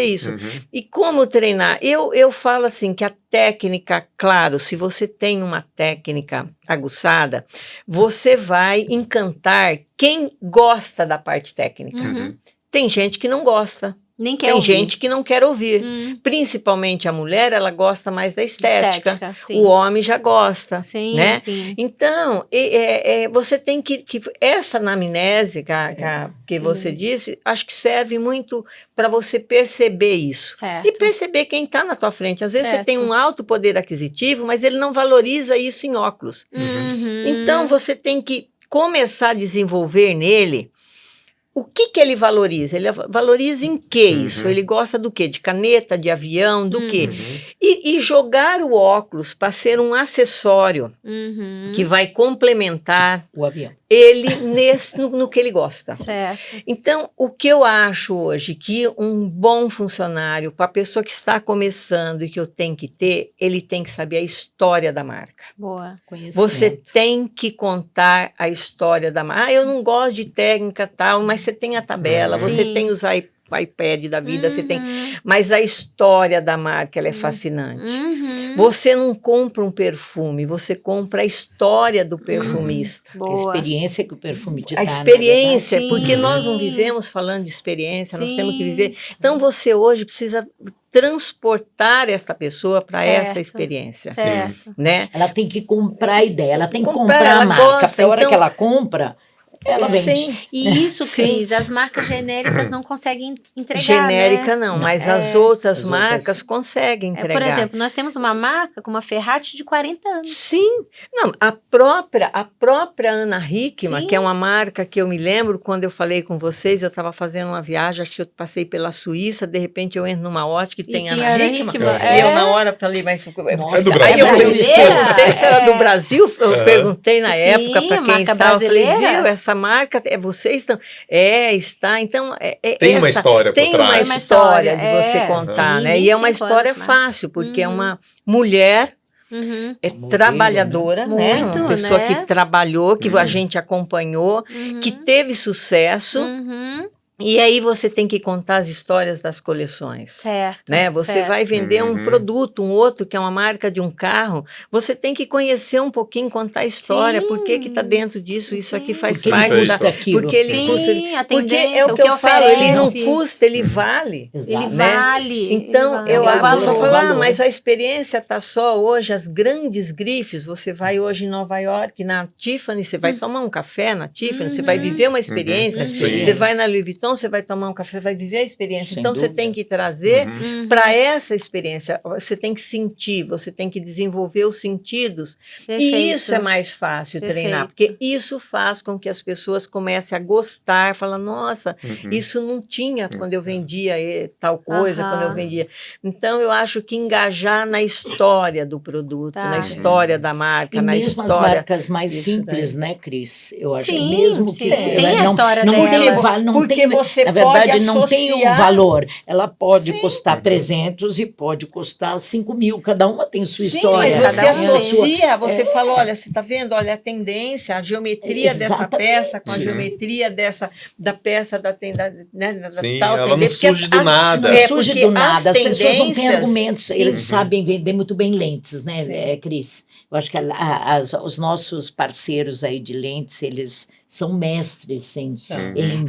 isso. E como treinar? Eu falo assim, que a técnica, claro, se você tem uma técnica aguçada, você vai encantar quem gosta da parte técnica. Tem gente que não gosta. Nem quer Tem ouvir. gente que não quer ouvir. Principalmente a mulher, ela gosta mais da estética. Sim. O homem já gosta. Sim, né? sim. Então, você tem que essa anamnese que você disse, acho que serve muito para você perceber isso. Certo. E perceber quem está na tua frente. Às vezes você tem um alto poder aquisitivo, mas ele não valoriza isso em óculos. Então, você tem que começar a desenvolver nele o que ele valoriza? Ele valoriza em que isso? Ele gosta do quê? De caneta, de avião, do quê? E jogar o óculos para ser um acessório que vai complementar o avião. Ele no que ele gosta. Certo. Então, o que eu acho hoje que um bom funcionário, para a pessoa que está começando e que eu tenho que ter, ele tem que saber a história da marca. Boa. Você tem que contar a história da marca. Eu não gosto de técnica tal, mas você tem a tabela, você tem os iPad da vida, você tem... Mas a história da marca, ela é fascinante. Você não compra um perfume, você compra a história do perfumista. A experiência que o perfume te dá. A experiência, porque nós não vivemos falando de experiência, nós temos que viver. Então, você hoje precisa transportar essa pessoa para essa experiência. Né? Ela tem que comprar a ideia, ela tem que comprar a marca. Para a hora que ela compra... Ela vende. E isso, Cris, as marcas genéricas não conseguem entregar, Genérica não, mas as outras marcas conseguem entregar. Por exemplo, nós temos uma marca como a Ferrati de 40 anos. Sim. Não, a própria Ana Hickman, que é uma marca que eu me lembro, quando eu falei com vocês, eu estava fazendo uma viagem, acho que eu passei pela Suíça, de repente eu entro numa ótica e tem Ana Hickman. E eu na hora falei, mas... Nossa, é do Brasil? Aí eu perguntei se era do Brasil, eu perguntei na época para quem estava, eu falei, viu, essa marca, vocês estão... está, então... Tem uma história por trás. Tem uma história de você contar, né? E é uma história fácil, porque é uma mulher... trabalhadora, né? Uma pessoa que trabalhou, que a gente acompanhou, que teve sucesso. E aí você tem que contar as histórias das coleções. Certo. Né? Você vai vender um produto, um outro, que é uma marca de um carro, você tem que conhecer um pouquinho, contar a história, por que está dentro disso, isso aqui faz parte da... Porque ele custa... Porque é o que eu falo, ele não custa, ele vale. Ele vale. Então, a pessoa fala, mas a experiência está só hoje, as grandes grifes, você vai hoje em Nova York, na Tiffany, você vai tomar um café na Tiffany, você vai viver uma experiência, você vai na Louis Vuitton, você vai tomar um café, você vai viver a experiência. Então, você tem que trazer para essa experiência, você tem que sentir, você tem que desenvolver os sentidos. E isso é mais fácil treinar, porque isso faz com que as pessoas comecem a gostar, falar, nossa, isso não tinha quando eu vendia tal coisa, quando eu vendia. Então, eu acho que engajar na história do produto, na história da marca, e na mesmo história... as marcas mais simples, né, Cris? Eu acho mesmo que... Tem a história dela. Porque você na verdade, não tem um valor. Ela pode custar 300 e pode custar 5.000. Cada uma tem sua história. Mas você associa, você fala, olha, você está vendo? Olha a tendência, a geometria dessa peça com a geometria da peça da tal ela não surge do nada. Não surge do nada. As pessoas não têm argumentos. Eles sabem vender muito bem lentes, né, Cris? Eu acho que os nossos parceiros aí de lentes, eles são mestres em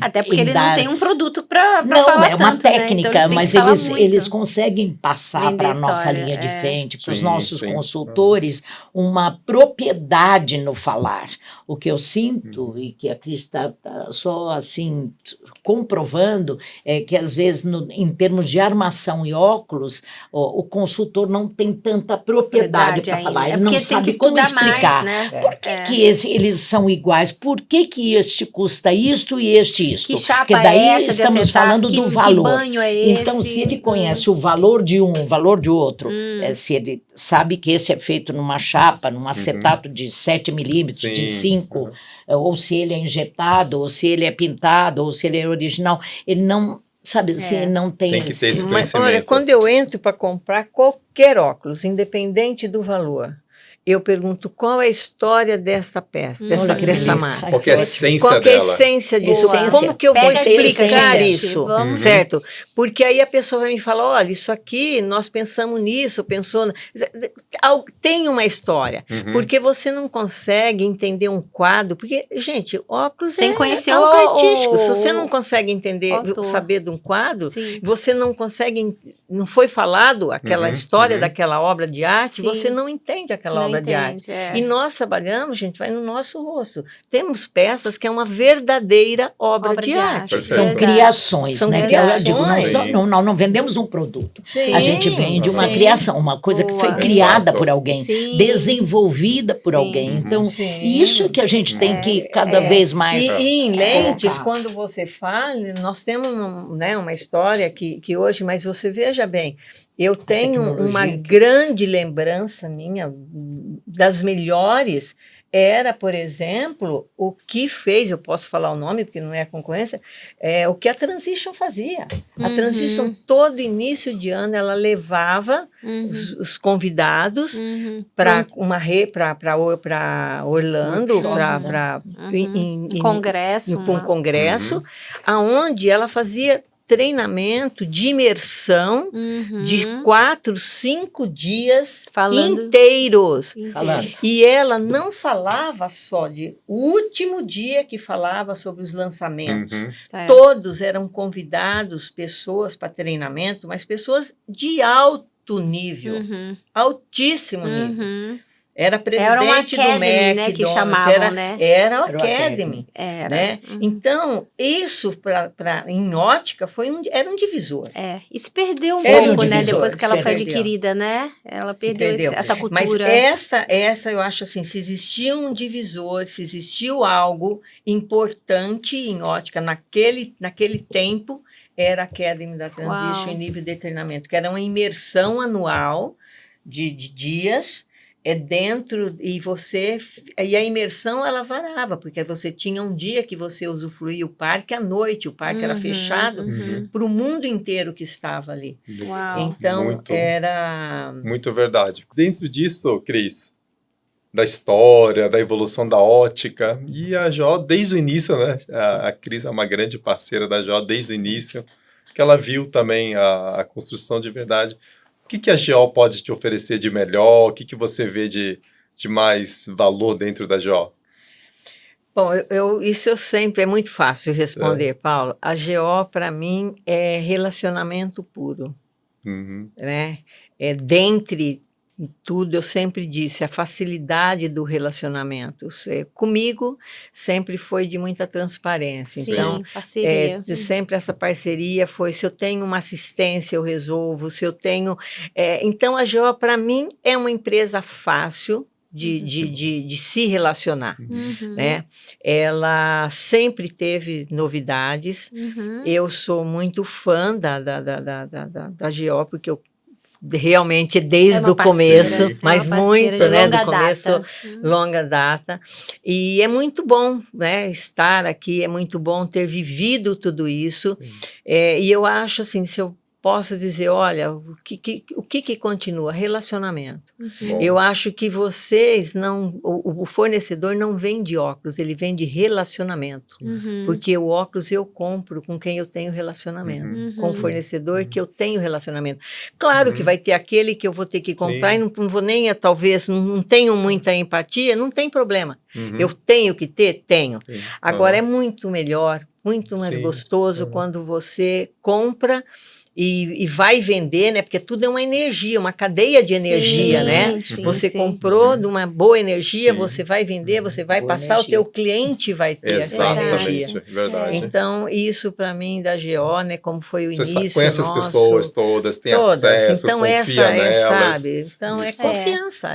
até porque eles não têm um produto para falar é uma tanto, técnica, né? Então, mas eles conseguem passar para a nossa linha de frente, para os nossos consultores, uma propriedade no falar. O que eu sinto, e que a Cris está só assim comprovando, é que às vezes, em termos de armação e óculos, o consultor não tem tanta propriedade para falar. Ele não sabe como explicar. Mais, né? Por que eles são iguais? Por que este custa isto e este isto? Que chapa porque daí é essa estamos falando do valor. Que banho é esse? Então, se ele conhece o valor de um, o valor de outro, se ele sabe que esse é feito numa chapa, num acetato de 7 milímetros, de 5, ou se ele é injetado, ou se ele é pintado, ou se ele é original, ele não... Sabe, assim, não tem que ter esse conhecimento. Olha, quando eu entro para comprar qualquer óculos, independente do valor, eu pergunto qual é a história desta peça, dessa marca. Qual é a essência dela? Qual é a essência disso? Como que eu vou explicar isso? Certo? Porque aí a pessoa vai me falar, olha, isso aqui, nós pensamos nisso, tem uma história. Porque você não consegue entender um quadro, porque, gente, óculos sem conhecer algo artístico. Se você não consegue entender, saber de um quadro, você não consegue não foi falado aquela história daquela obra de arte, você não entende aquela obra de arte. E nós trabalhamos, gente, vai no nosso rosto. Temos peças que é uma verdadeira obra de arte. São criações, né? Que ela, digo, não vendemos um produto. Sim, a gente vende uma criação, uma coisa que foi criada por alguém, desenvolvida por alguém. Então, isso que a gente tem que cada vez mais... E em lentes, quando você fala, nós temos uma história que hoje, mas você veja bem, eu tenho uma grande lembrança minha, das melhores, era, por exemplo, o que fez, eu posso falar o nome porque não é concorrência, o que a Transition fazia. A Transition, todo início de ano, ela levava os convidados para Orlando, para um congresso, aonde ela fazia treinamento de imersão de 4, 5 dias inteiros. E ela não falava só o último dia que falava sobre os lançamentos. Todos eram convidados, pessoas para treinamento, mas pessoas de alto nível, altíssimo nível. Era presidente do McDonald's, né, que chamavam, era o Academy. Né? Então, isso em ótica era um divisor. E se perdeu um pouco, né? Depois que ela foi adquirida, né? Ela perdeu essa cultura. Mas essa eu acho assim, se existia um divisor, se existiu algo importante em ótica naquele tempo, era a Academy da Transition em nível de treinamento, que era uma imersão anual de dias. Dentro, e a imersão ela varava, porque você tinha um dia que você usufruía o parque, à noite o parque era fechado para o mundo inteiro que estava ali. Então, era... Muito verdade. Dentro disso, Cris, da história, da evolução da ótica, e a Jó desde o início, né? A Cris é uma grande parceira da Jó desde o início, que ela viu também a construção de verdade. O que a Jó pode te oferecer de melhor? O que você vê de mais valor dentro da Jó? Bom, isso eu sempre... É muito fácil de responder, Paulo. A GO, para mim, é relacionamento puro. Né? Dentre tudo, eu sempre disse, a facilidade do relacionamento. Comigo, sempre foi de muita transparência. Sim, então, parceria. Sempre essa parceria foi, se eu tenho uma assistência, eu resolvo, se eu tenho... então, a GO, para mim, é uma empresa fácil de se relacionar. Né? Ela sempre teve novidades. Eu sou muito fã da GO, porque eu realmente desde o começo, mas muito, né, do começo, longa data, e é muito bom, né, estar aqui, é muito bom ter vivido tudo isso, e eu acho assim, se eu posso dizer, olha, o que continua? Relacionamento. Eu acho que vocês o fornecedor não vende óculos, ele vende relacionamento. Porque o óculos eu compro com quem eu tenho relacionamento. Com o fornecedor que eu tenho relacionamento. Claro que vai ter aquele que eu vou ter que comprar e não vou nem, talvez, não tenho muita empatia, não tem problema. Eu tenho que ter? Tenho. Agora, é muito melhor, muito mais gostoso quando você compra e vai vender, né? Porque tudo é uma energia, uma cadeia de energia, né? Você comprou de uma boa energia, você vai vender, você vai passar, o teu cliente vai ter essa energia. Verdade. Então, isso para mim da GO, né? Como foi o início nosso. Você conhece as pessoas todas, tem acesso, então, confia nelas. Sabe? Então, é confiança.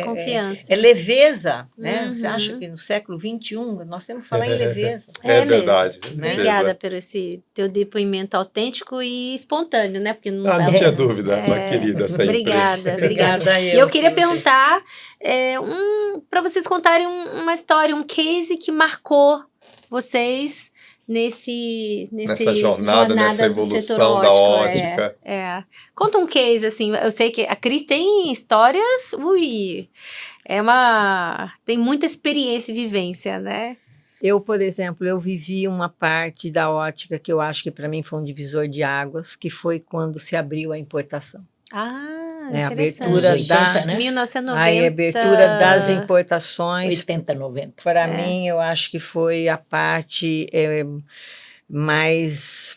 Confiança. É leveza, né? Você acha que no século XXI nós temos que falar em leveza. É verdade. Obrigada por esse teu depoimento autêntico e espontâneo, né? Porque não tinha dúvida, uma querida sempre. Obrigada. E eu queria perguntar para vocês contarem uma história, um case que marcou vocês nessa jornada, nessa evolução da ótica. Conta um case, assim, eu sei que a Cris tem histórias, tem muita experiência e vivência, né? Eu, por exemplo, eu vivi uma parte da ótica que eu acho que para mim foi um divisor de águas, que foi quando se abriu a importação. A abertura 80, né? 1990. A abertura das importações. 80, 90. Para mim, eu acho que foi a parte mais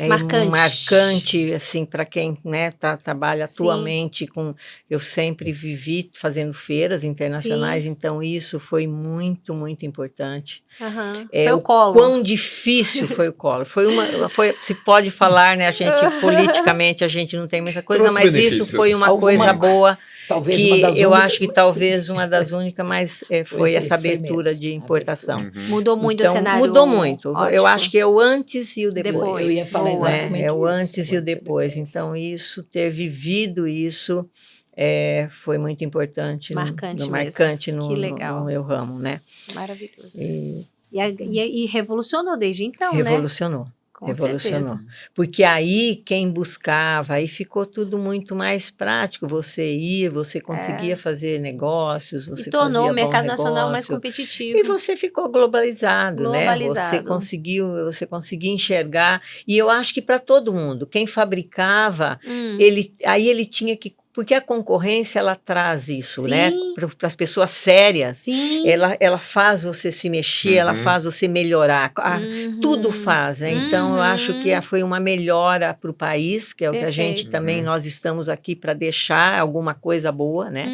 marcante, assim, para quem, né, trabalha atualmente com... Eu sempre vivi fazendo feiras internacionais, então isso foi muito, muito importante. Foi o Collor. Quão difícil foi o Collor. Se pode falar, né, a gente, politicamente, a gente não tem muita coisa, Trouxe mas benefícios. isso foi uma coisa boa, talvez que uma das eu únicas, acho que mas talvez uma das únicas, mas foi essa abertura de importação. Mudou muito o cenário. Mudou muito. Ótimo. Eu acho que é o antes e o depois. Eu ia falar exatamente É o isso, antes e o depois. Então, isso, ter vivido isso, foi muito importante. Marcante no meu ramo, né? Maravilhoso. E revolucionou desde então, revolucionou. né? Revolucionou. Porque aí quem buscava, aí ficou tudo muito mais prático. Você conseguia fazer negócios, você tornou fazia o mercado bom nacional negócio, mais competitivo. E você ficou globalizado, né? Você conseguia enxergar. E eu acho que para todo mundo, quem fabricava, ele tinha que... Porque a concorrência, ela traz isso, né? Para as pessoas sérias, ela faz você se mexer, ela faz você melhorar, tudo faz, né? Então, eu acho que foi uma melhora para o país, que é o que a gente também, nós estamos aqui para deixar alguma coisa boa, né?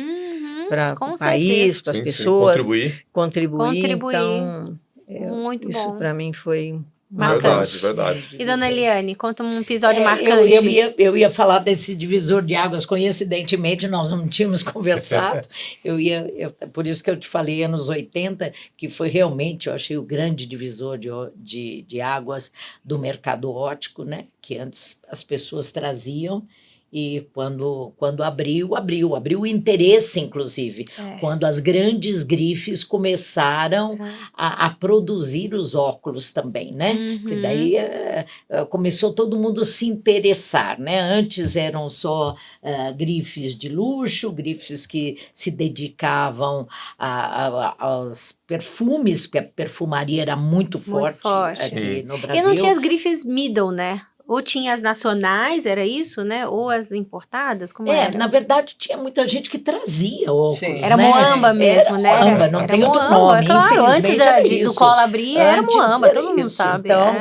Para o país, para as pessoas. Contribuir. Então, muito isso bom. Para mim foi... Verdade. E dona Eliane, conta um episódio marcante. Eu ia falar desse divisor de águas, coincidentemente nós não tínhamos conversado, por isso que eu te falei anos 80, que foi realmente, eu achei o grande divisor de águas do mercado óptico, né? Que antes as pessoas traziam, e quando abriu o interesse, inclusive, quando as grandes grifes começaram a produzir os óculos também, né? E daí começou todo mundo a se interessar, né? Antes eram só grifes de luxo, grifes que se dedicavam aos perfumes, porque a perfumaria era muito forte aqui no Brasil. E não tinha as grifes middle, né? Ou tinha as nacionais, era isso, né? Ou as importadas, como era? Na verdade, tinha muita gente que trazia óculos, Era Moamba mesmo, né? Moamba, não tem outro nome, claro, antes do Collor abrir, era Moamba, todo mundo sabe. Então,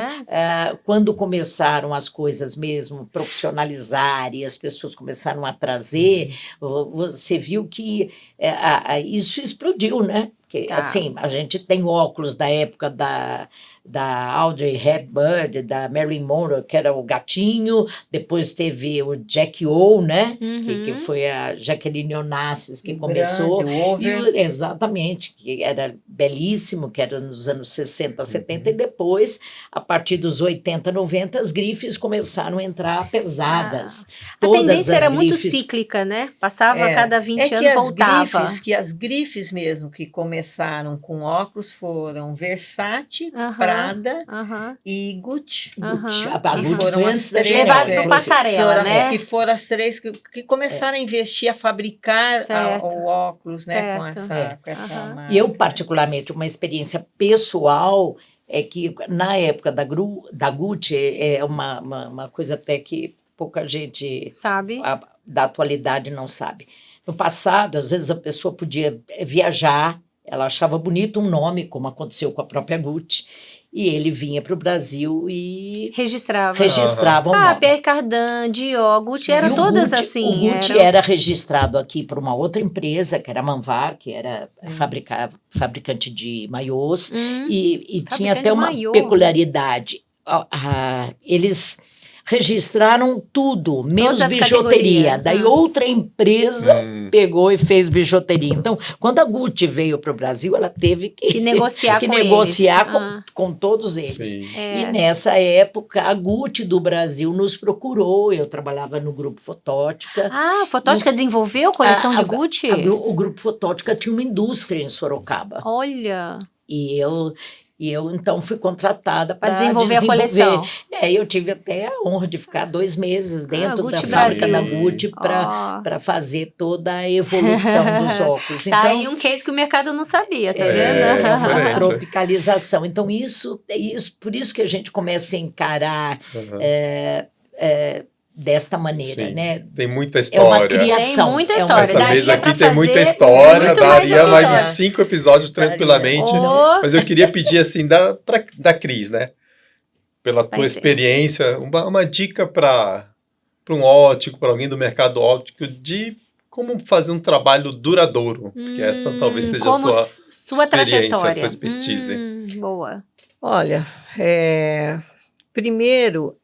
quando começaram as coisas mesmo profissionalizar e as pessoas começaram a trazer, você viu que isso explodiu, né? Porque, assim, a gente tem óculos da época da Audrey Hepburn, da Marilyn Monroe, que era o gatinho, depois teve o Jack O, né? Que foi a Jacqueline Onassis que começou. Exatamente, que era belíssimo, que era nos anos 60, 70, e depois, a partir dos 80, 90, as grifes começaram a entrar pesadas. A tendência era muito cíclica, né? Passava a cada 20 anos, voltava. As grifes mesmo que começaram com óculos foram Versace, Prada e Gucci. Gucci foram as três. Levado para passarela, né? Que foram as três que começaram a investir, a fabricar o óculos, né? Com essa marca. E eu, particularmente, uma experiência pessoal é que, na época da Gucci, é uma coisa até que pouca gente sabe, da atualidade não sabe. No passado, às vezes a pessoa podia viajar, ela achava bonito um nome, como aconteceu com a própria Gucci, e ele vinha para o Brasil e registrava o nome. Pierre Cardin, Dior, Gucci, eram todas assim. O Gucci era registrado aqui por uma outra empresa, que era a Manvar, que era fabricante de maiôs, e tinha até uma peculiaridade. Eles registraram tudo, menos bijuteria. Daí outra empresa pegou e fez bijuteria. Então, quando a Gucci veio para o Brasil, ela teve que negociar com todos eles. E nessa época, a Gucci do Brasil nos procurou. Eu trabalhava no Grupo Fotótica. A Fotótica desenvolveu coleção de Gucci? O Grupo Fotótica tinha uma indústria em Sorocaba. Olha! E eu, então, fui contratada para desenvolver a coleção. Eu tive até a honra de ficar 2 meses dentro da fábrica da Gucci para fazer toda a evolução dos óculos. Tá aí um case que o mercado não sabia, tá vendo? A tropicalização. Então, por isso que a gente começa a encarar desta maneira, né? Tem muita história. É uma criação. Tem muita história. Essa mesa aqui tem muita história, daria mais de 5 episódios tranquilamente. Mas eu queria pedir assim da Cris, né? pela tua experiência, uma dica para um óptico, para alguém do mercado óptico, de como fazer um trabalho duradouro, porque essa talvez seja a sua trajetória, sua expertise. Boa. Olha, primeiro,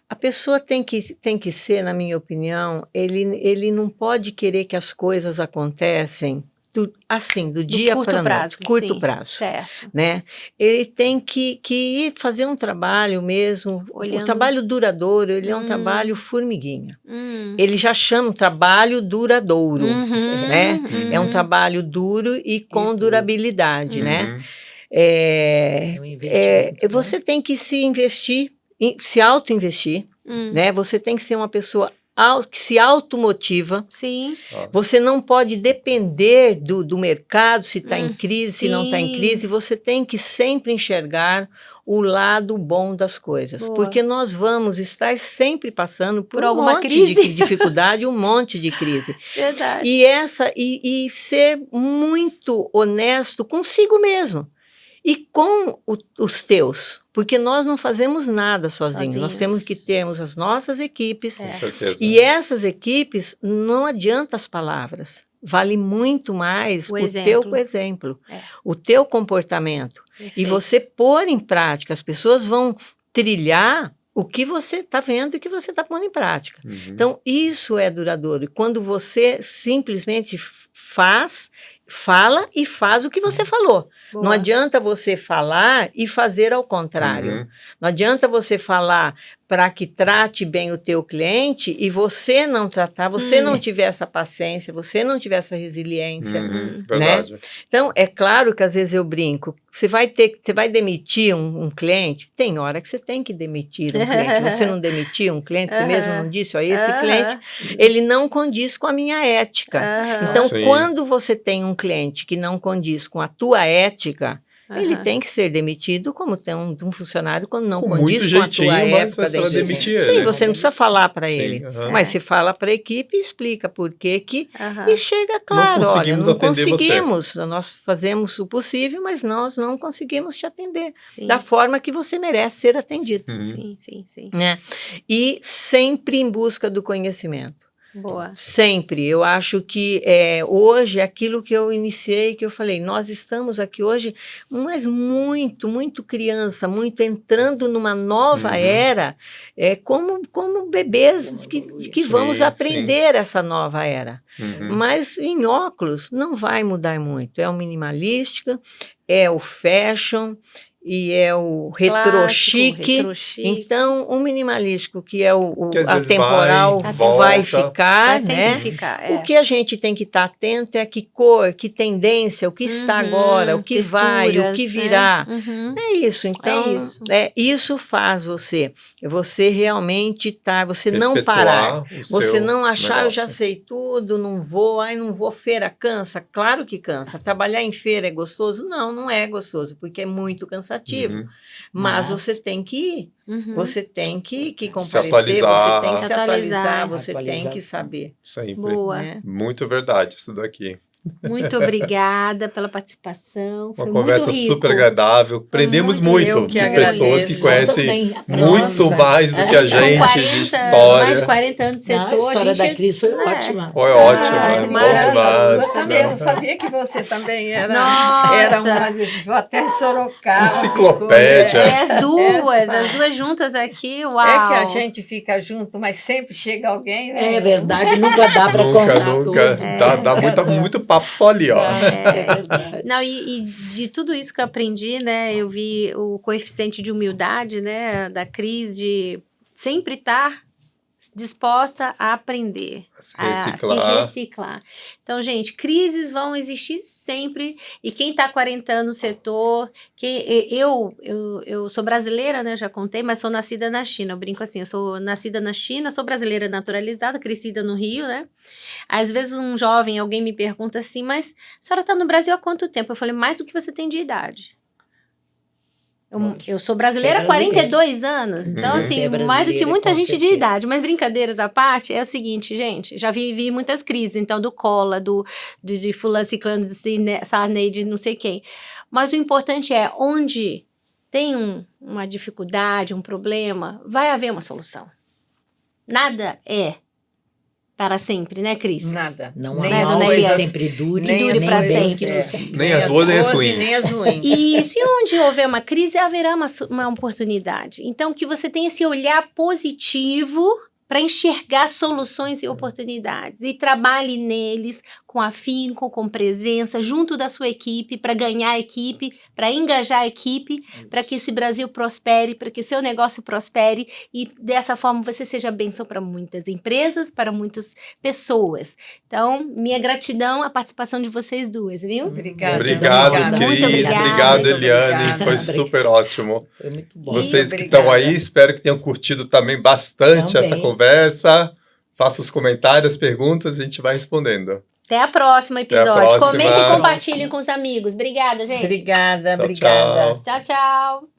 a pessoa tem que ser, na minha opinião, ele não pode querer que as coisas acontecem do dia para noite, curto prazo, certo. Né? Ele tem que ir fazer um trabalho mesmo, o trabalho duradouro, ele é um trabalho formiguinha. Ele já chama trabalho duradouro, né? É um trabalho duro e com durabilidade, né? Você tem que se investir, se auto-investir, né? Você tem que ser uma pessoa que se automotiva. Sim. Você não pode depender do mercado, se está em crise, se não está em crise. Você tem que sempre enxergar o lado bom das coisas. Boa. Porque nós vamos estar sempre passando por um monte de dificuldade, um monte de crise. Verdade. E ser muito honesto consigo mesmo. E com os teus, porque nós não fazemos nada sozinhos. Nós temos que termos as nossas equipes. Com certeza. E essas equipes, não adianta as palavras. Vale muito mais o teu exemplo, o teu comportamento. Perfeito. E você pôr em prática. As pessoas vão trilhar o que você está vendo e o que você está pondo em prática. Então, isso é duradouro. E quando você simplesmente fala e faz o que você falou. Boa. Não adianta você falar e fazer ao contrário. Não adianta você falar para que trate bem o teu cliente e você não tratar, você não tiver essa paciência, você não tiver essa resiliência, né? Verdade. Então, é claro que às vezes eu brinco, você vai demitir um cliente, tem hora que você tem que demitir um cliente. Você não demitiu um cliente, você mesmo não disse, ó, esse cliente, ele não condiz com a minha ética. Então, quando você tem um cliente que não condiz com a tua ética, ele tem que ser demitido, como tem um funcionário quando não condiz com a tua época. Sim, você não precisa falar para ele, mas você fala para a equipe e explica por que e chega claro, olha, não conseguimos, nós fazemos o possível, mas nós não conseguimos te atender da forma que você merece ser atendido. Sim. Né? E sempre em busca do conhecimento. Boa. Sempre. Eu acho que hoje, aquilo que eu iniciei, que eu falei, nós estamos aqui hoje, mas muito criança, muito entrando numa nova era, como bebês que vamos aprender essa nova era. Mas em óculos não vai mudar muito. É o minimalística, é o fashion, e é o retro chique. Então, o minimalístico, que é a temporal, vai ficar, né? O que a gente tem que estar atento é que cor, que tendência, o que está agora, o que vai, o que virá. É isso. Então, isso faz você realmente você não parar, você não achar, eu já sei tudo, não vou, feira cansa. Claro que cansa. Trabalhar em feira é gostoso? Não é gostoso, porque é muito cansativo. Mas você tem que ir, você tem que comparecer, você tem que se atualizar, você tem que saber. Sempre. Boa. Né? Muito verdade isso daqui. Muito obrigada pela participação. Foi uma conversa muito rico. Super agradável. Aprendemos muito de pessoas que conhecem muito mais do que a gente de história. Mais de 40 anos de setor. A história da Cris foi ótima. Foi ótima. Maravilhoso. Eu sabia que você também era uma até de Sorocaba. Enciclopédia. As duas juntas aqui, uau. É que a gente fica junto, mas sempre chega alguém, né? É verdade, nunca dá para contar tudo. Dá muito papo só ali, ó. É verdade. Não, e de tudo isso que eu aprendi, né, eu vi o coeficiente de humildade, né, da Cris, de sempre estar disposta a aprender, a se reciclar. Então, gente, crises vão existir sempre, e quem está 40 anos no setor, eu sou brasileira, né, já contei, mas sou nascida na China, eu brinco assim, eu sou nascida na China, sou brasileira naturalizada, crescida no Rio, né, às vezes um jovem, alguém me pergunta assim, mas a senhora está no Brasil há quanto tempo? Eu falei, mais do que você tem de idade. Eu sou brasileira há 42 anos, então assim, mais do que muita gente de idade, mas brincadeiras à parte, é o seguinte, gente, já vivi muitas crises, então do Collor, de fulano, ciclano, de Sarney, de não sei quem, mas o importante é onde tem uma dificuldade, um problema, vai haver uma solução. Nada é para sempre, né, Cris? Nada. Não nem há as algo coisas, que sempre dure, que dure nem pra bem sempre. que você Nem as boas, nem as ruins. Nem as ruins. Isso, e onde houver uma crise, haverá uma oportunidade. Então, que você tenha esse olhar positivo para enxergar soluções e oportunidades. E trabalhe neles com afinco, com presença, junto da sua equipe, para ganhar a equipe, para engajar a equipe, para que esse Brasil prospere, para que o seu negócio prospere e dessa forma você seja bênção para muitas empresas, para muitas pessoas. Então, minha gratidão à participação de vocês duas, viu? Obrigada. Obrigado, Obrigada. Cris. Muito obrigada. Obrigado, Muito Eliane. obrigada. Foi super ótimo. Foi muito bom. Vocês que Obrigada. estão aí, espero que tenham curtido também bastante Também. essa conversa. Faça os comentários, perguntas e a gente vai respondendo. Até a próxima Até a episódio. próxima. Comentem e compartilhem com os amigos. Obrigada, gente. Obrigada, Tchau, obrigada. tchau. Tchau, tchau.